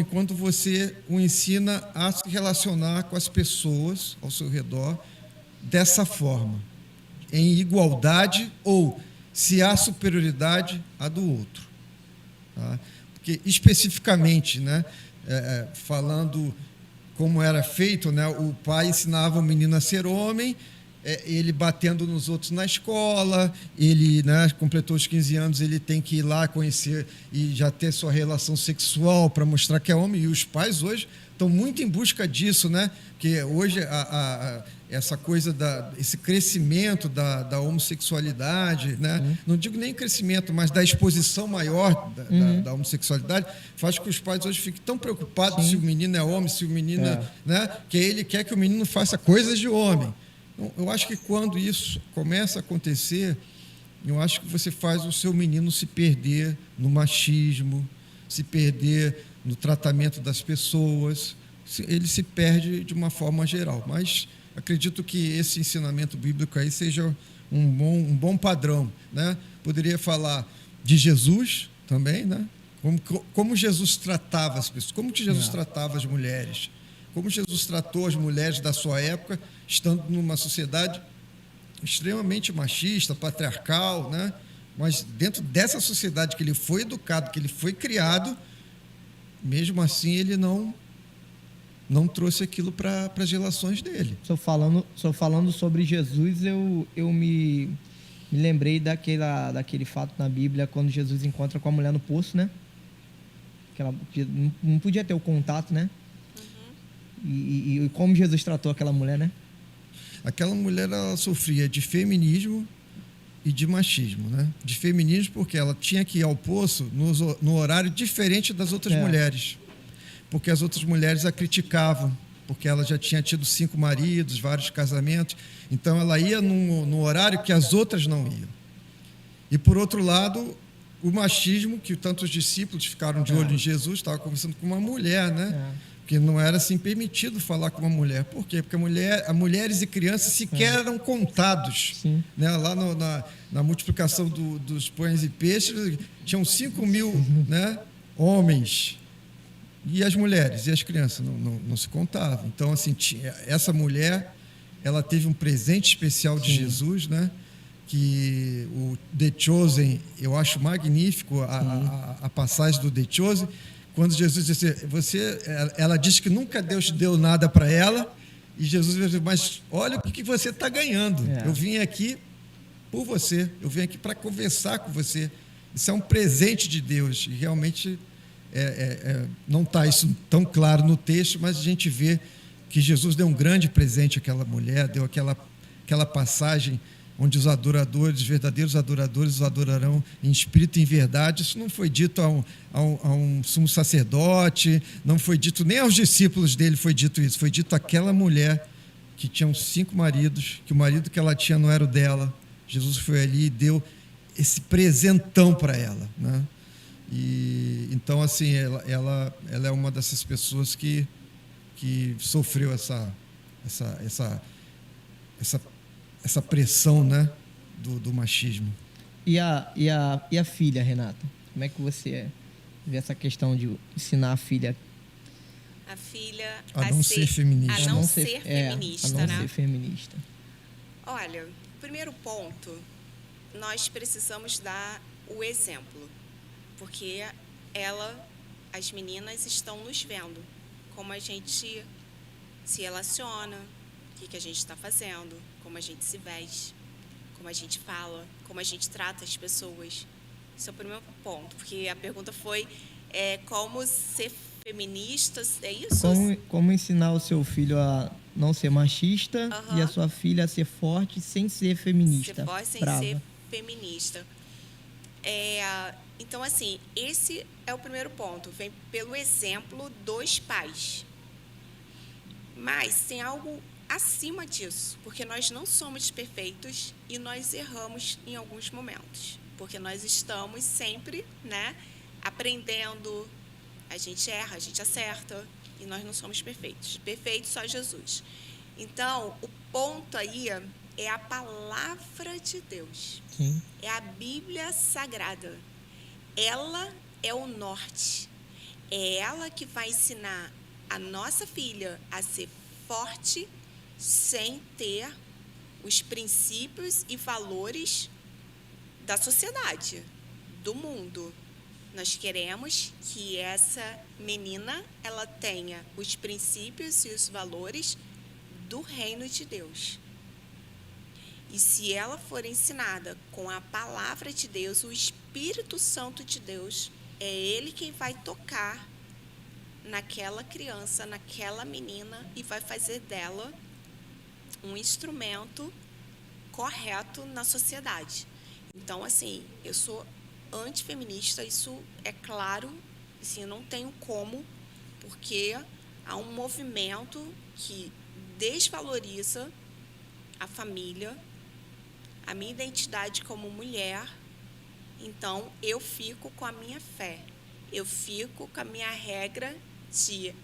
quando você o ensina a se relacionar com as pessoas ao seu redor dessa forma, em igualdade ou, se há superioridade, a do outro. Tá? Porque, especificamente, né, falando como era feito, né, o pai ensinava o menino a ser homem ele batendo nos outros na escola, ele, né, completou os 15 anos, ele tem que ir lá conhecer e já ter sua relação sexual para mostrar que é homem. E os pais hoje estão muito em busca disso, né? Porque hoje essa coisa esse crescimento da homossexualidade, né? Não digo nem crescimento, mas da exposição maior da homossexualidade, faz com que os pais hoje fiquem tão preocupados se o menino é homem, se o menino né? Que ele quer que o menino faça coisas de homem. Eu acho que quando isso começa a acontecer, eu acho que você faz o seu menino se perder no machismo, se perder no tratamento das pessoas, ele se perde de uma forma geral. Mas acredito que esse ensinamento bíblico aí seja um bom padrão, né? Poderia falar de Jesus também, né? Como Jesus tratava as pessoas, como que Jesus tratava as mulheres, como Jesus tratou as mulheres da sua época, estando numa sociedade extremamente machista, patriarcal, né? Mas dentro dessa sociedade que ele foi educado, que ele foi criado, mesmo assim ele não trouxe aquilo para as relações dele. Só falando sobre Jesus, eu me lembrei daquele fato na Bíblia, quando Jesus encontra com a mulher no poço, né? Que ela não podia ter o contato, né? E como Jesus tratou aquela mulher, né? Aquela mulher, ela sofria de feminismo e de machismo, né? De feminismo porque ela tinha que ir ao poço no horário diferente das outras mulheres, porque as outras mulheres a criticavam, porque ela já tinha tido 5 maridos, vários casamentos, então ela ia no horário que as outras não iam. E, por outro lado, o machismo, que tantos discípulos ficaram de olho em Jesus, estava conversando com uma mulher, né? Porque não era assim permitido falar com uma mulher. Por quê? Porque mulheres e crianças sequer eram contados. Né? Lá na multiplicação dos pães e peixes, tinham 5.000 né, homens. E as mulheres e as crianças não se contavam. Então, assim, essa mulher, ela teve um presente especial de Jesus, né? Que o The Chosen, eu acho magnífico a passagem do The Chosen, quando Jesus disse, ela disse que nunca Deus deu nada para ela, e Jesus disse, mas olha o que você está ganhando. Eu vim aqui por você, eu vim aqui para conversar com você. Isso é um presente de Deus, e realmente não está isso tão claro no texto, mas a gente vê que Jesus deu um grande presente àquela mulher, deu aquela passagem onde os verdadeiros adoradores, os adorarão em espírito e em verdade. Isso não foi dito a um sumo sacerdote, não foi dito nem aos discípulos dele, foi dito isso. Foi dito àquela mulher que tinha 5 maridos, que o marido que ela tinha não era o dela. Jesus foi ali e deu esse presentão para ela, né? E então, assim, ela é uma dessas pessoas que sofreu essa pressão, né, do machismo. E a filha, Renata? Como é que você vê essa questão de ensinar a filha a não ser feminista? A não ser feminista, a não né? ser feminista. Olha, primeiro ponto, nós precisamos dar o exemplo, porque as meninas estão nos vendo, como a gente se relaciona, o que a gente está fazendo, como a gente se veste, como a gente fala, como a gente trata as pessoas. Esse é o primeiro ponto, porque a pergunta foi como ser feminista, é isso? Como ensinar o seu filho a não ser machista e a sua filha a ser forte sem ser feminista. Ser forte sem ser feminista. Então, assim, esse é o primeiro ponto. Vem pelo exemplo dos pais. Mas tem algo acima disso, porque nós não somos perfeitos e nós erramos em alguns momentos, porque nós estamos sempre, né, aprendendo. A gente erra, a gente acerta, e nós não somos perfeitos. Perfeito só Jesus. Então, o ponto aí é a palavra de Deus. Sim. É a Bíblia Sagrada. Ela é o norte. É ela que vai ensinar a nossa filha a ser forte sem ter os princípios e valores da sociedade, do mundo. Nós queremos que essa menina ela tenha os princípios e os valores do reino de Deus. E se ela for ensinada com a palavra de Deus, o Espírito Santo de Deus, é Ele quem vai tocar naquela criança, naquela menina, e vai fazer dela um instrumento correto na sociedade. Então, assim, eu sou antifeminista, isso é claro, assim, eu não tenho como, porque há um movimento que desvaloriza a família, a minha identidade como mulher. Então, eu fico com a minha fé, eu fico com a minha regra de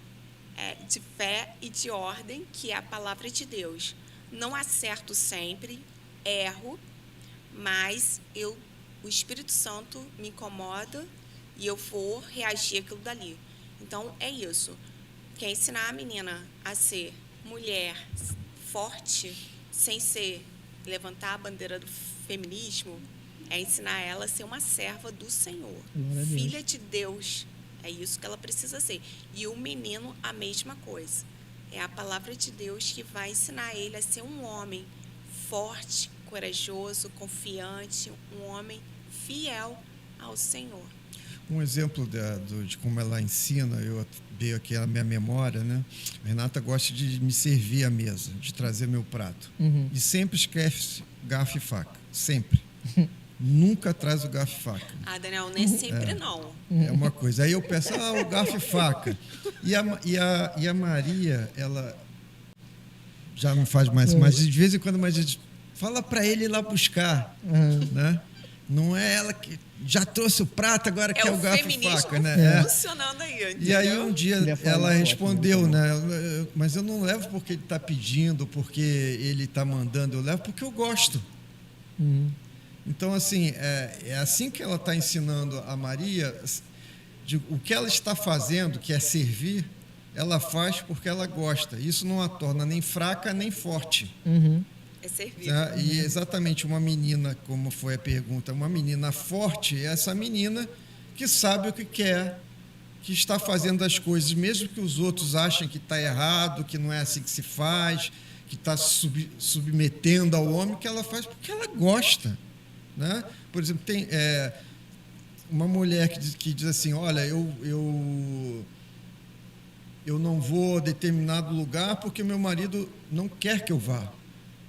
fé e de ordem, que é a palavra de Deus. Não acerto sempre, erro, mas o Espírito Santo me incomoda e eu vou reagir àquilo dali. Então, é isso. Quer ensinar a menina a ser mulher forte, sem levantar a bandeira do feminismo, é ensinar ela a ser uma serva do Senhor, filha de Deus. É isso que ela precisa ser. E o menino, a mesma coisa. É a palavra de Deus que vai ensinar ele a ser um homem forte, corajoso, confiante, um homem fiel ao Senhor. Um exemplo de como ela ensina, eu veio aqui a minha memória, né? A Renata gosta de me servir à mesa, de trazer meu prato. Uhum. E sempre esquece garfo e faca. Sempre. Nunca traz o garfo e faca. Ah, Daniel, nem sempre não. É uma coisa. Aí eu peço, o garfo e faca. E a Maria, ela já não faz mais, mas de vez em quando, mas fala para ele ir lá buscar, né? Não é ela que já trouxe o prato, agora quer o garfo e faca, né? Funcionando aí. Entendeu? E aí um dia ela respondeu, né? Mas eu não levo porque ele está pedindo, porque ele está mandando, eu levo porque eu gosto. Então, assim, é assim que ela está ensinando a Maria, o que ela está fazendo, que é servir, ela faz porque ela gosta. Isso não a torna nem fraca, nem forte. É servir. E exatamente uma menina, como foi a pergunta, uma menina forte é essa menina que sabe o que quer, que está fazendo as coisas, mesmo que os outros achem que está errado, que não é assim que se faz, que está submetendo ao homem, que ela faz porque ela gosta. Né? Por exemplo, tem uma mulher que diz assim, olha, eu não vou a determinado lugar porque meu marido não quer que eu vá.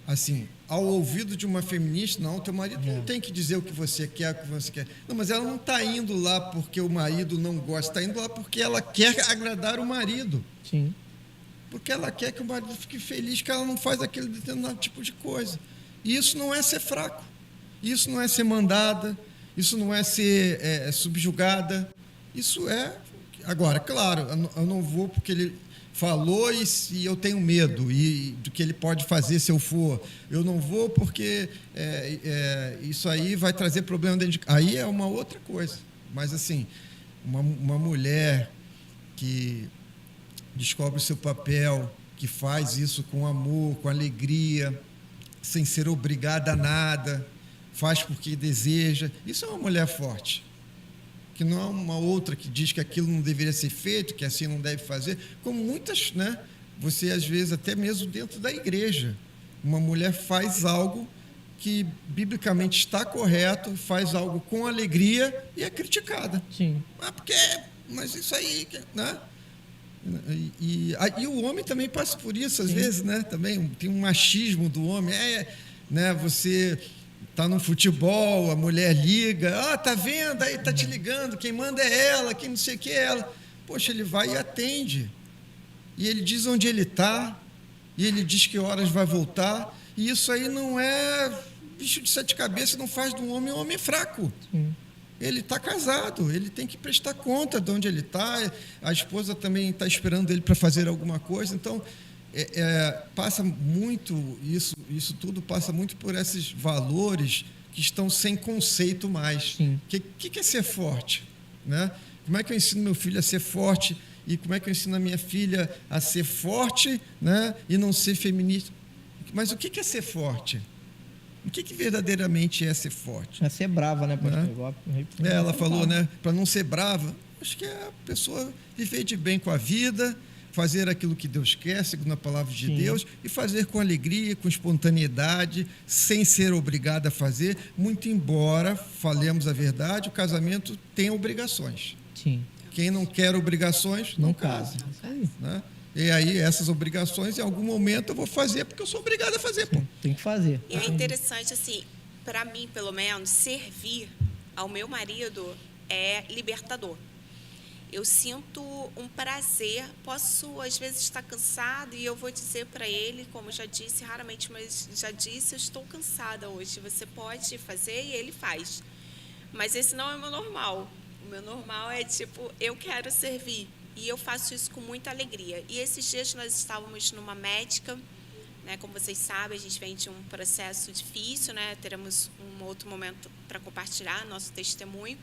Assim, ao ouvido de uma feminista, não, teu marido não tem que dizer o que você quer, o que você quer. Não, mas ela não está indo lá porque o marido não gosta, está indo lá porque ela quer agradar o marido. Sim. Porque ela quer que o marido fique feliz, que ela não faz aquele determinado tipo de coisa. E isso não é ser fraco. Isso não é ser mandada, isso não é ser subjugada. Isso é... Agora, claro, eu não vou porque ele falou e eu tenho medo do que ele pode fazer se eu for. Eu não vou porque isso aí vai trazer problema dentro de... Aí é uma outra coisa. Mas, assim, uma mulher que descobre o seu papel, que faz isso com amor, com alegria, sem ser obrigada a nada, faz porque deseja. Isso é uma mulher forte, que não é uma outra que diz que aquilo não deveria ser feito, que assim não deve fazer, como muitas, né? Você, às vezes, até mesmo dentro da igreja, uma mulher faz algo que biblicamente está correto, faz algo com alegria e é criticada. Sim. Mas isso aí, né? E o homem também passa por isso, às vezes, né? Também tem um machismo do homem. Né? Você está no futebol, a mulher liga, tá vendo? Aí tá te ligando, quem manda é ela, quem não sei o que é ela. Poxa, ele vai e atende. E ele diz onde ele está, e ele diz que horas vai voltar. E isso aí não é bicho de sete cabeças, não faz de um homem fraco. Sim. Ele está casado, ele tem que prestar conta de onde ele está, a esposa também está esperando ele para fazer alguma coisa. Então, passa muito, isso tudo passa muito por esses valores que estão sem conceito mais. O que é ser forte? Né? Como é que eu ensino meu filho a ser forte? E como é que eu ensino a minha filha a ser forte, né? E não ser feminista? Mas o que é ser forte? O que verdadeiramente é ser forte? É ser brava, né, pastor? Ela falou, né? Para não ser brava, acho que é a pessoa viver de bem com a vida, fazer aquilo que Deus quer, segundo a palavra de Deus, e fazer com alegria, com espontaneidade, sem ser obrigado a fazer, muito embora, falemos a verdade, o casamento tem obrigações. Sim. Quem não quer obrigações, não casa. Isso aí. Né? E aí, essas obrigações, em algum momento, eu vou fazer, porque eu sou obrigado a fazer. Pô. Tem que fazer. E é interessante, assim, para mim, pelo menos, servir ao meu marido é libertador. Eu sinto um prazer, posso às vezes estar cansada e eu vou dizer para ele, como já disse, raramente, mas já disse, eu estou cansada hoje, você pode fazer e ele faz. Mas esse não é o meu normal. O meu normal é tipo, eu quero servir e eu faço isso com muita alegria. E esses dias nós estávamos numa médica, né, como vocês sabem, a gente vem de um processo difícil, né, teremos um outro momento para compartilhar nosso testemunho.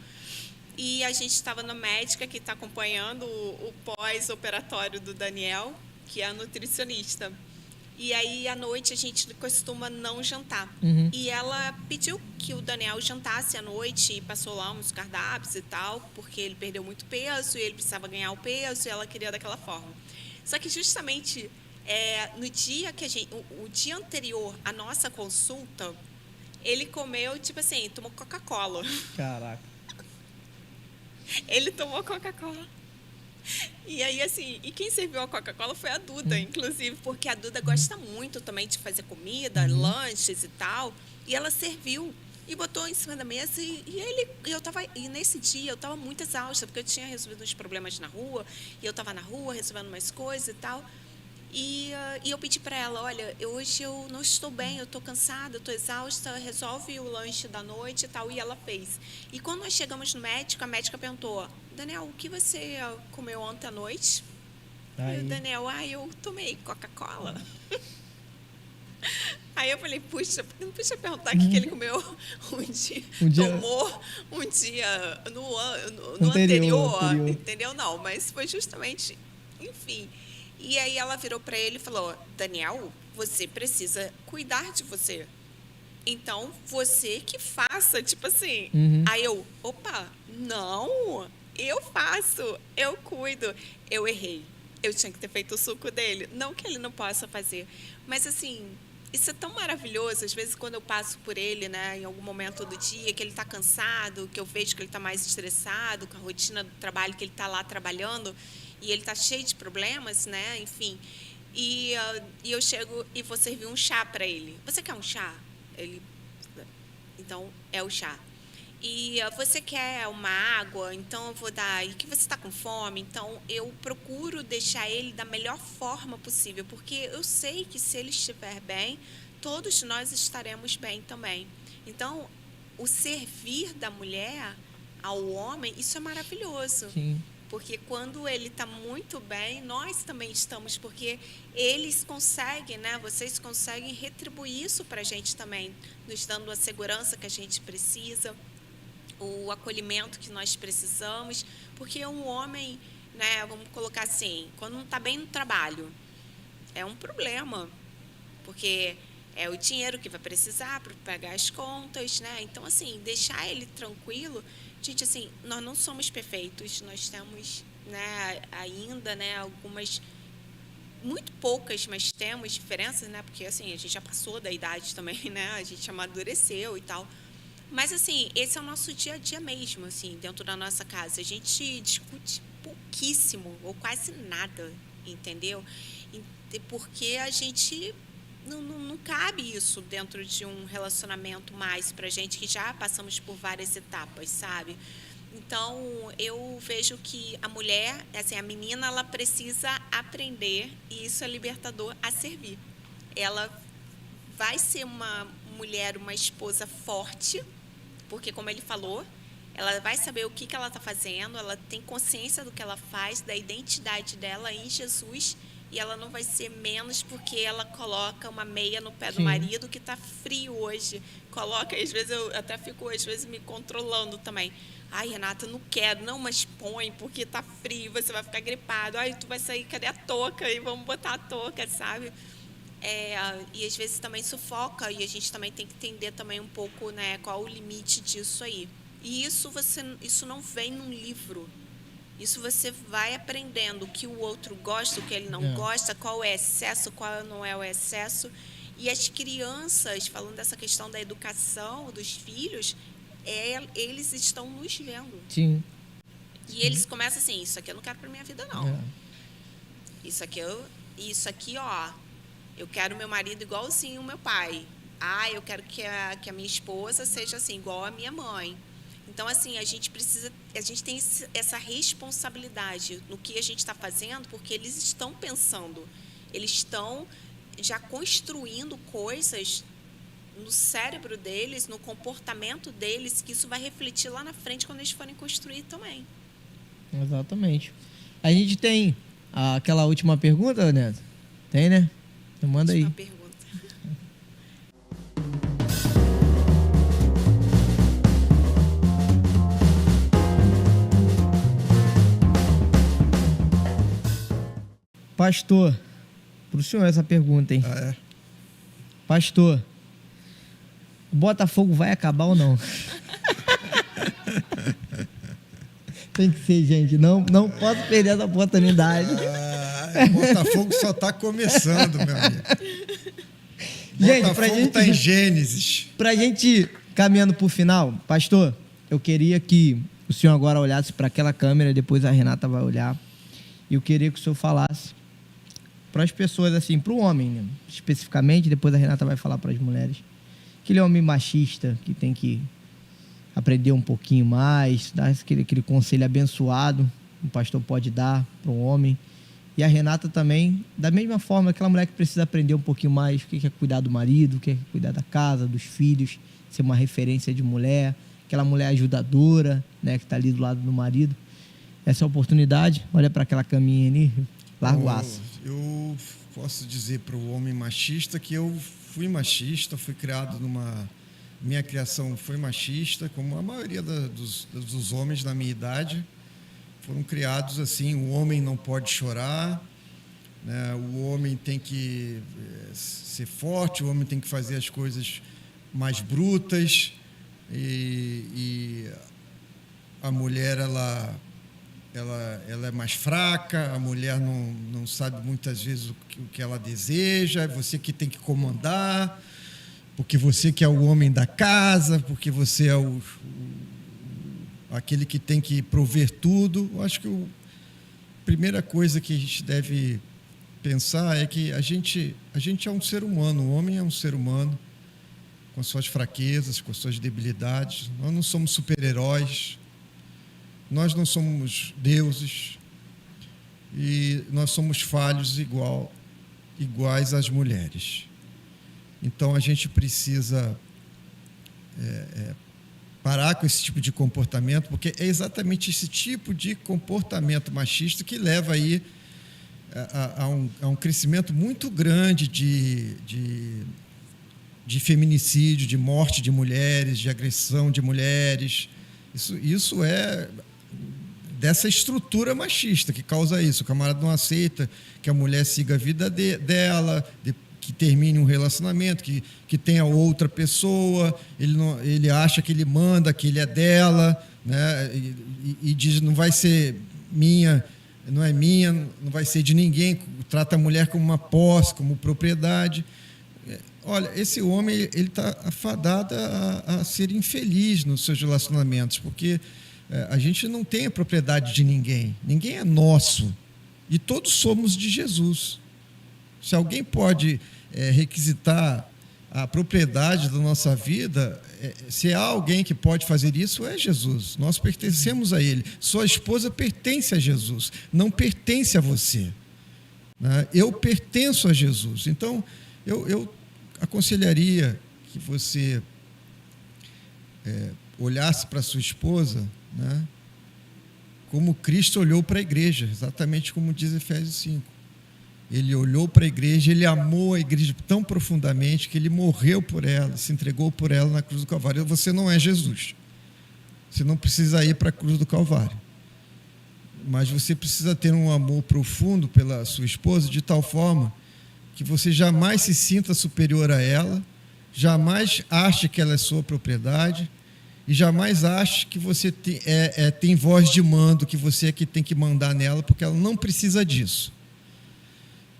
E a gente estava na médica que está acompanhando o pós-operatório do Daniel, que é a nutricionista. E aí, à noite, a gente costuma não jantar. E ela pediu que o Daniel jantasse à noite e passou lá uns cardápios e tal, porque ele perdeu muito peso e ele precisava ganhar o peso e ela queria daquela forma. Só que justamente no dia que o dia anterior à nossa consulta, ele comeu, tipo assim, tomou Coca-Cola. Caraca. Ele tomou Coca-Cola. E aí, assim, e quem serviu a Coca-Cola foi a Duda, inclusive, porque a Duda gosta muito também de fazer comida, lanches e tal. E ela serviu e botou em cima da mesa. E nesse dia eu estava muito exausta, porque eu tinha resolvido uns problemas na rua, e eu estava na rua resolvendo umas coisas e tal. E eu pedi para ela, olha, hoje eu não estou bem, eu estou cansada, eu estou exausta, resolve o lanche da noite e tal. E ela fez. E quando nós chegamos no médico, a médica perguntou, Daniel, o que você comeu ontem à noite? Aí. E o Daniel, eu tomei Coca-Cola. Aí eu falei, puxa, por que não podia perguntar o que ele comeu tomou um dia no anterior, entendeu? Não, mas foi justamente, enfim. E aí ela virou para ele e falou, Daniel, você precisa cuidar de você. Então, você que faça, tipo assim. Aí eu, opa, não, eu faço, eu cuido. Eu errei. Eu tinha que ter feito o suco dele. Não que ele não possa fazer. Mas, assim, isso é tão maravilhoso. Às vezes, quando eu passo por ele, né, em algum momento do dia, que ele está cansado, que eu vejo que ele está mais estressado, com a rotina do trabalho, que ele está lá trabalhando, e ele está cheio de problemas, né, enfim. E eu chego e vou servir um chá para ele. Você quer um chá? Ele, então, é o chá. E você quer uma água? Então, eu vou dar. E que você está com fome? Então, eu procuro deixar ele da melhor forma possível, porque eu sei que se ele estiver bem, todos nós estaremos bem também. Então, o servir da mulher ao homem, isso é maravilhoso. Sim. Porque quando ele está muito bem, nós também estamos, porque eles conseguem, né? Vocês conseguem retribuir isso para a gente também, nos dando a segurança que a gente precisa, o acolhimento que nós precisamos, porque um homem, né? Vamos colocar assim, quando não está bem no trabalho, é um problema, porque é o dinheiro que vai precisar para pagar as contas, né? Então, assim, deixar ele tranquilo. Gente, assim, nós não somos perfeitos, nós temos, né, ainda, né, algumas, muito poucas, mas temos diferenças, né, porque, assim, a gente já passou da idade também, né, a gente amadureceu e tal. Mas, assim, esse é o nosso dia a dia mesmo, assim, dentro da nossa casa. A gente discute pouquíssimo, ou quase nada, entendeu? Porque a gente... Não cabe isso dentro de um relacionamento mais pra gente, que já passamos por várias etapas, sabe? Então, eu vejo que a mulher, assim, a menina, ela precisa aprender, e isso é libertador, a servir. Ela vai ser uma mulher, uma esposa forte, porque, como ele falou, ela vai saber o que ela está fazendo, ela tem consciência do que ela faz, da identidade dela em Jesus, e ela não vai ser menos porque ela coloca uma meia no pé do marido que está frio hoje. Coloca, às vezes eu até fico, às vezes, me controlando também. Ai, Renata, não quero, não, mas põe, porque está frio, você vai ficar gripado. Ai, tu vai sair, cadê a touca? E vamos botar a touca, sabe? E às vezes também sufoca, e a gente também tem que entender também um pouco, né, qual o limite disso aí. E isso não vem num livro. Isso você vai aprendendo o que o outro gosta, o que ele não gosta, qual é excesso, qual não é o excesso. E as crianças, falando dessa questão da educação dos filhos, eles estão nos vendo. Sim. E eles começam assim, isso aqui eu não quero para minha vida, não. Isso aqui, ó, eu quero meu marido igualzinho o meu pai. Eu quero que a minha esposa seja assim, igual a minha mãe. Então, assim, a gente tem essa responsabilidade no que a gente está fazendo, porque eles estão pensando, eles estão já construindo coisas no cérebro deles, no comportamento deles, que isso vai refletir lá na frente quando eles forem construir também. Exatamente. A gente tem aquela última pergunta, Neto? Tem, né? Então manda aí. Última pergunta. Pastor, pro senhor essa pergunta, hein? Pastor, o Botafogo vai acabar ou não? Tem que ser, gente. Não posso perder essa oportunidade. O Botafogo só está começando, meu amigo. Gente, Botafogo está em Gênesis. Pra gente caminhando pro final, pastor, eu queria que o senhor agora olhasse para aquela câmera, depois a Renata vai olhar. E eu queria que o senhor falasse para as pessoas, assim, para o homem, né? Especificamente, depois a Renata vai falar para as mulheres. Aquele homem machista que tem que aprender um pouquinho mais, dar aquele conselho abençoado, o pastor pode dar para um homem. E a Renata também, da mesma forma, aquela mulher que precisa aprender um pouquinho mais o que é cuidar do marido, o que é cuidar da casa, dos filhos, ser uma referência de mulher, aquela mulher ajudadora, né, que está ali do lado do marido. Essa é a oportunidade, olha para aquela caminha ali, larga o aço. Eu posso dizer para o homem machista que eu fui machista, fui criado minha criação foi machista, como a maioria dos homens da minha idade foram criados assim. O homem não pode chorar, né? O homem tem que ser forte, o homem tem que fazer as coisas mais brutas, e a mulher ela é mais fraca, a mulher não sabe muitas vezes o que ela deseja, é você que tem que comandar, porque você que é o homem da casa, porque você é aquele que tem que prover tudo. Eu acho que a primeira coisa que a gente deve pensar é que a gente é um ser humano, o homem é um ser humano, com suas fraquezas, com suas debilidades. Nós não somos super-heróis, nós não somos deuses, e nós somos falhos iguais às mulheres. Então a gente precisa parar com esse tipo de comportamento, porque é exatamente esse tipo de comportamento machista que leva aí a um crescimento muito grande de feminicídio, de morte de mulheres, de agressão de mulheres. Isso é dessa estrutura machista que causa isso. O camarada não aceita que a mulher siga a vida dela, que termine um relacionamento, que tenha outra pessoa. Ele acha que ele manda, que ele é dela, né? E diz, não vai ser minha, não é minha, não vai ser de ninguém. Trata a mulher como uma posse, como propriedade. Olha, esse homem ele está afadado a ser infeliz nos seus relacionamentos, porque a gente não tem a propriedade de ninguém. Ninguém é nosso. E todos somos de Jesus. Se alguém pode requisitar a propriedade da nossa vida, se há alguém que pode fazer isso, é Jesus. Nós pertencemos a Ele. Sua esposa pertence a Jesus, não pertence a você, né? Eu pertenço a Jesus. Então, eu aconselharia que você olhasse para sua esposa, né, como Cristo olhou para a igreja, exatamente como diz Efésios 5. Ele olhou para a igreja, ele amou a igreja tão profundamente que ele morreu por ela, se entregou por ela na cruz do Calvário. Você não é Jesus. Você não precisa ir para a cruz do Calvário. Mas você precisa ter um amor profundo pela sua esposa, de tal forma que você jamais se sinta superior a ela, jamais ache que ela é sua propriedade, E jamais ache que você tem voz de mando, que você é que tem que mandar nela, porque ela não precisa disso.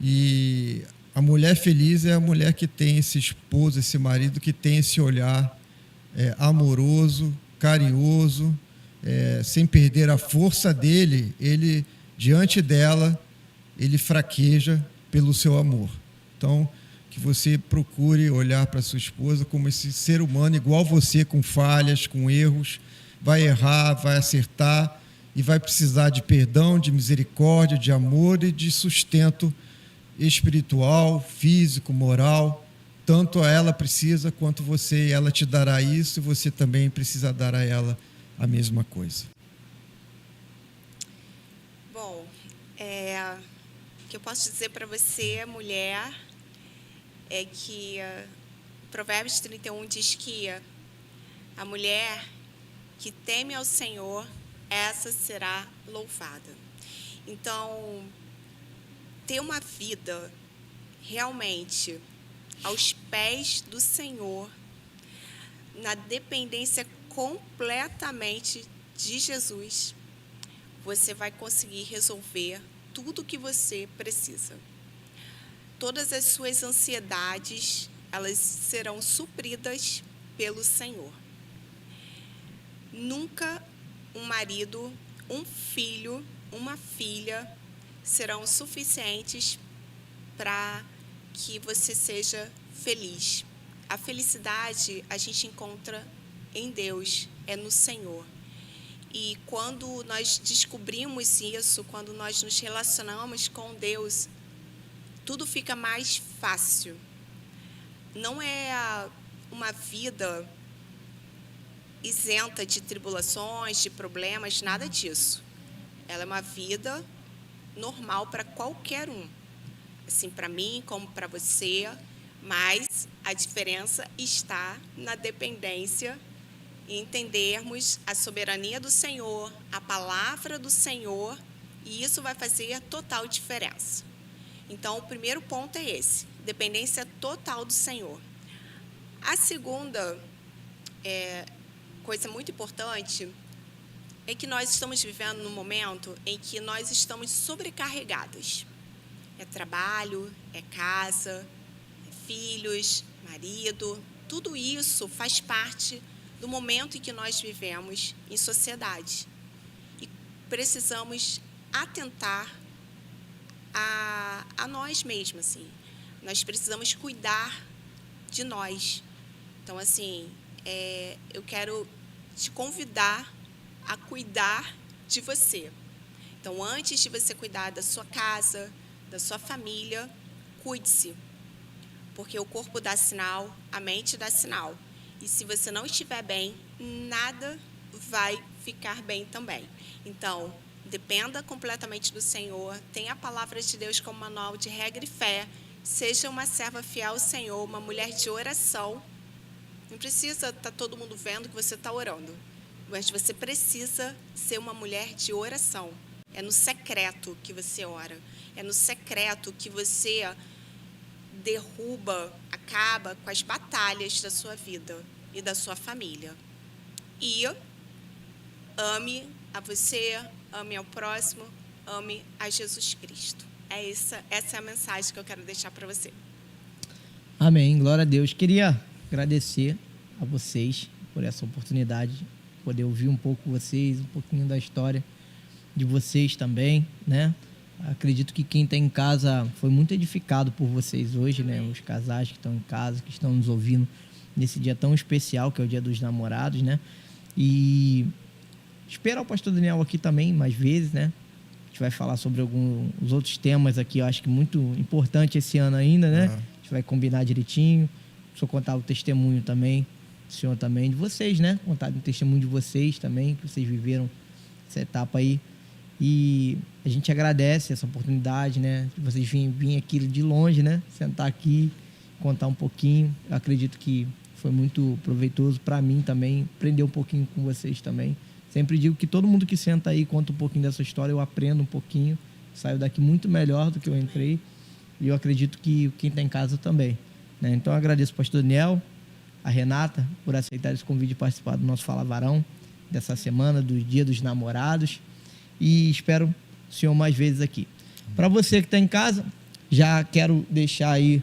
E a mulher feliz é a mulher que tem esse esposo, esse marido, que tem esse olhar amoroso, carinhoso, sem perder a força dele. Ele, diante dela, ele fraqueja pelo seu amor. Então, que você procure olhar para sua esposa como esse ser humano igual você, com falhas, com erros, vai errar, vai acertar e vai precisar de perdão, de misericórdia, de amor e de sustento espiritual, físico, moral. Tanto ela precisa quanto você, e ela te dará isso, e você também precisa dar a ela a mesma coisa. Bom, o que eu posso dizer para você, mulher, é que Provérbios 31 diz que a mulher que teme ao Senhor, essa será louvada. Então, ter uma vida realmente aos pés do Senhor, na dependência completamente de Jesus, você vai conseguir resolver tudo o que você precisa. Todas as suas ansiedades, elas serão supridas pelo Senhor. Nunca um marido, um filho, uma filha serão suficientes para que você seja feliz. A felicidade a gente encontra em Deus, é no Senhor. E quando nós descobrimos isso, quando nós nos relacionamos com Deus, tudo fica mais fácil. Não é uma vida isenta de tribulações, de problemas, nada disso. Ela é uma vida normal para qualquer um. Assim, para mim, como para você, mas a diferença está na dependência e entendermos a soberania do Senhor, a palavra do Senhor, e isso vai fazer total diferença. Então, o primeiro ponto é esse, dependência total do Senhor. A segunda coisa muito importante é que nós estamos vivendo num momento em que nós estamos sobrecarregadas. É trabalho, é casa, é filhos, marido, tudo isso faz parte do momento em que nós vivemos em sociedade. E precisamos atentar a nós mesmos, assim. Nós precisamos cuidar de nós. Então, assim, eu quero te convidar a cuidar de você. Então, antes de você cuidar da sua casa, da sua família, cuide-se. Porque o corpo dá sinal, a mente dá sinal. E se você não estiver bem, nada vai ficar bem também. Então, dependa completamente do Senhor, tenha a palavra de Deus como manual de regra e fé, seja uma serva fiel ao Senhor, uma mulher de oração. Não precisa estar todo mundo vendo que você está orando, mas você precisa ser uma mulher de oração. É no secreto que você ora, é no secreto que você derruba, acaba com as batalhas da sua vida e da sua família. E ame a você, ame ao próximo, ame a Jesus Cristo. Essa é a mensagem que eu quero deixar para você. Amém, glória a Deus. Queria agradecer a vocês por essa oportunidade de poder ouvir um pouco vocês, um pouquinho da história de vocês também, né? Acredito que quem está em casa foi muito edificado por vocês hoje, né? Os casais que estão em casa, que estão nos ouvindo nesse dia tão especial, que é o Dia dos Namorados, né? E esperar o pastor Daniel aqui também, mais vezes, né? A gente vai falar sobre alguns outros temas aqui, eu acho que muito importante esse ano ainda, né? A gente vai combinar direitinho. O senhor contar o testemunho também, o senhor também, de vocês, né? Contar o testemunho de vocês também, que vocês viveram essa etapa aí. E a gente agradece essa oportunidade, né? De vocês virem aqui de longe, né? Sentar aqui, contar um pouquinho. Eu acredito que foi muito proveitoso para mim também, aprender um pouquinho com vocês também. Sempre digo que todo mundo que senta aí conta um pouquinho dessa história, eu aprendo um pouquinho, saio daqui muito melhor do que eu entrei. E eu acredito que quem está em casa também, né? Então eu agradeço ao pastor Daniel, a Renata, por aceitar esse convite de participar do nosso Fala Varão dessa semana, do Dia dos Namorados. E espero o senhor mais vezes aqui. Para você que está em casa, já quero deixar aí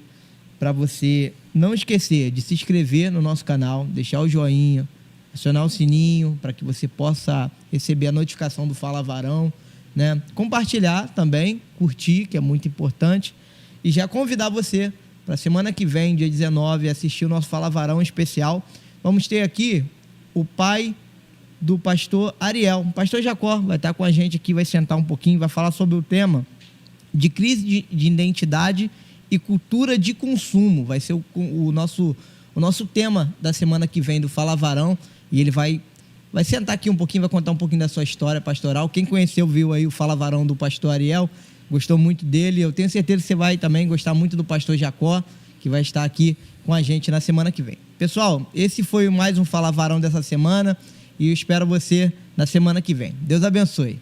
para você não esquecer de se inscrever no nosso canal, deixar o joinha, acionar o sininho para que você possa receber a notificação do Fala Varão, né? Compartilhar também, curtir, que é muito importante, e já convidar você para a semana que vem, dia 19, assistir o nosso Fala Varão especial. Vamos ter aqui o pai do pastor Ariel. O pastor Jacó vai estar com a gente aqui, vai sentar um pouquinho, vai falar sobre o tema de crise de identidade e cultura de consumo. Vai ser o nosso tema da semana que vem do Fala Varão, e ele vai sentar aqui um pouquinho, vai contar um pouquinho da sua história pastoral. Quem conheceu, viu aí o Fala Varão do pastor Ariel, gostou muito dele. Eu tenho certeza que você vai também gostar muito do pastor Jacó, que vai estar aqui com a gente na semana que vem. Pessoal, esse foi mais um Fala Varão dessa semana, e eu espero você na semana que vem. Deus abençoe.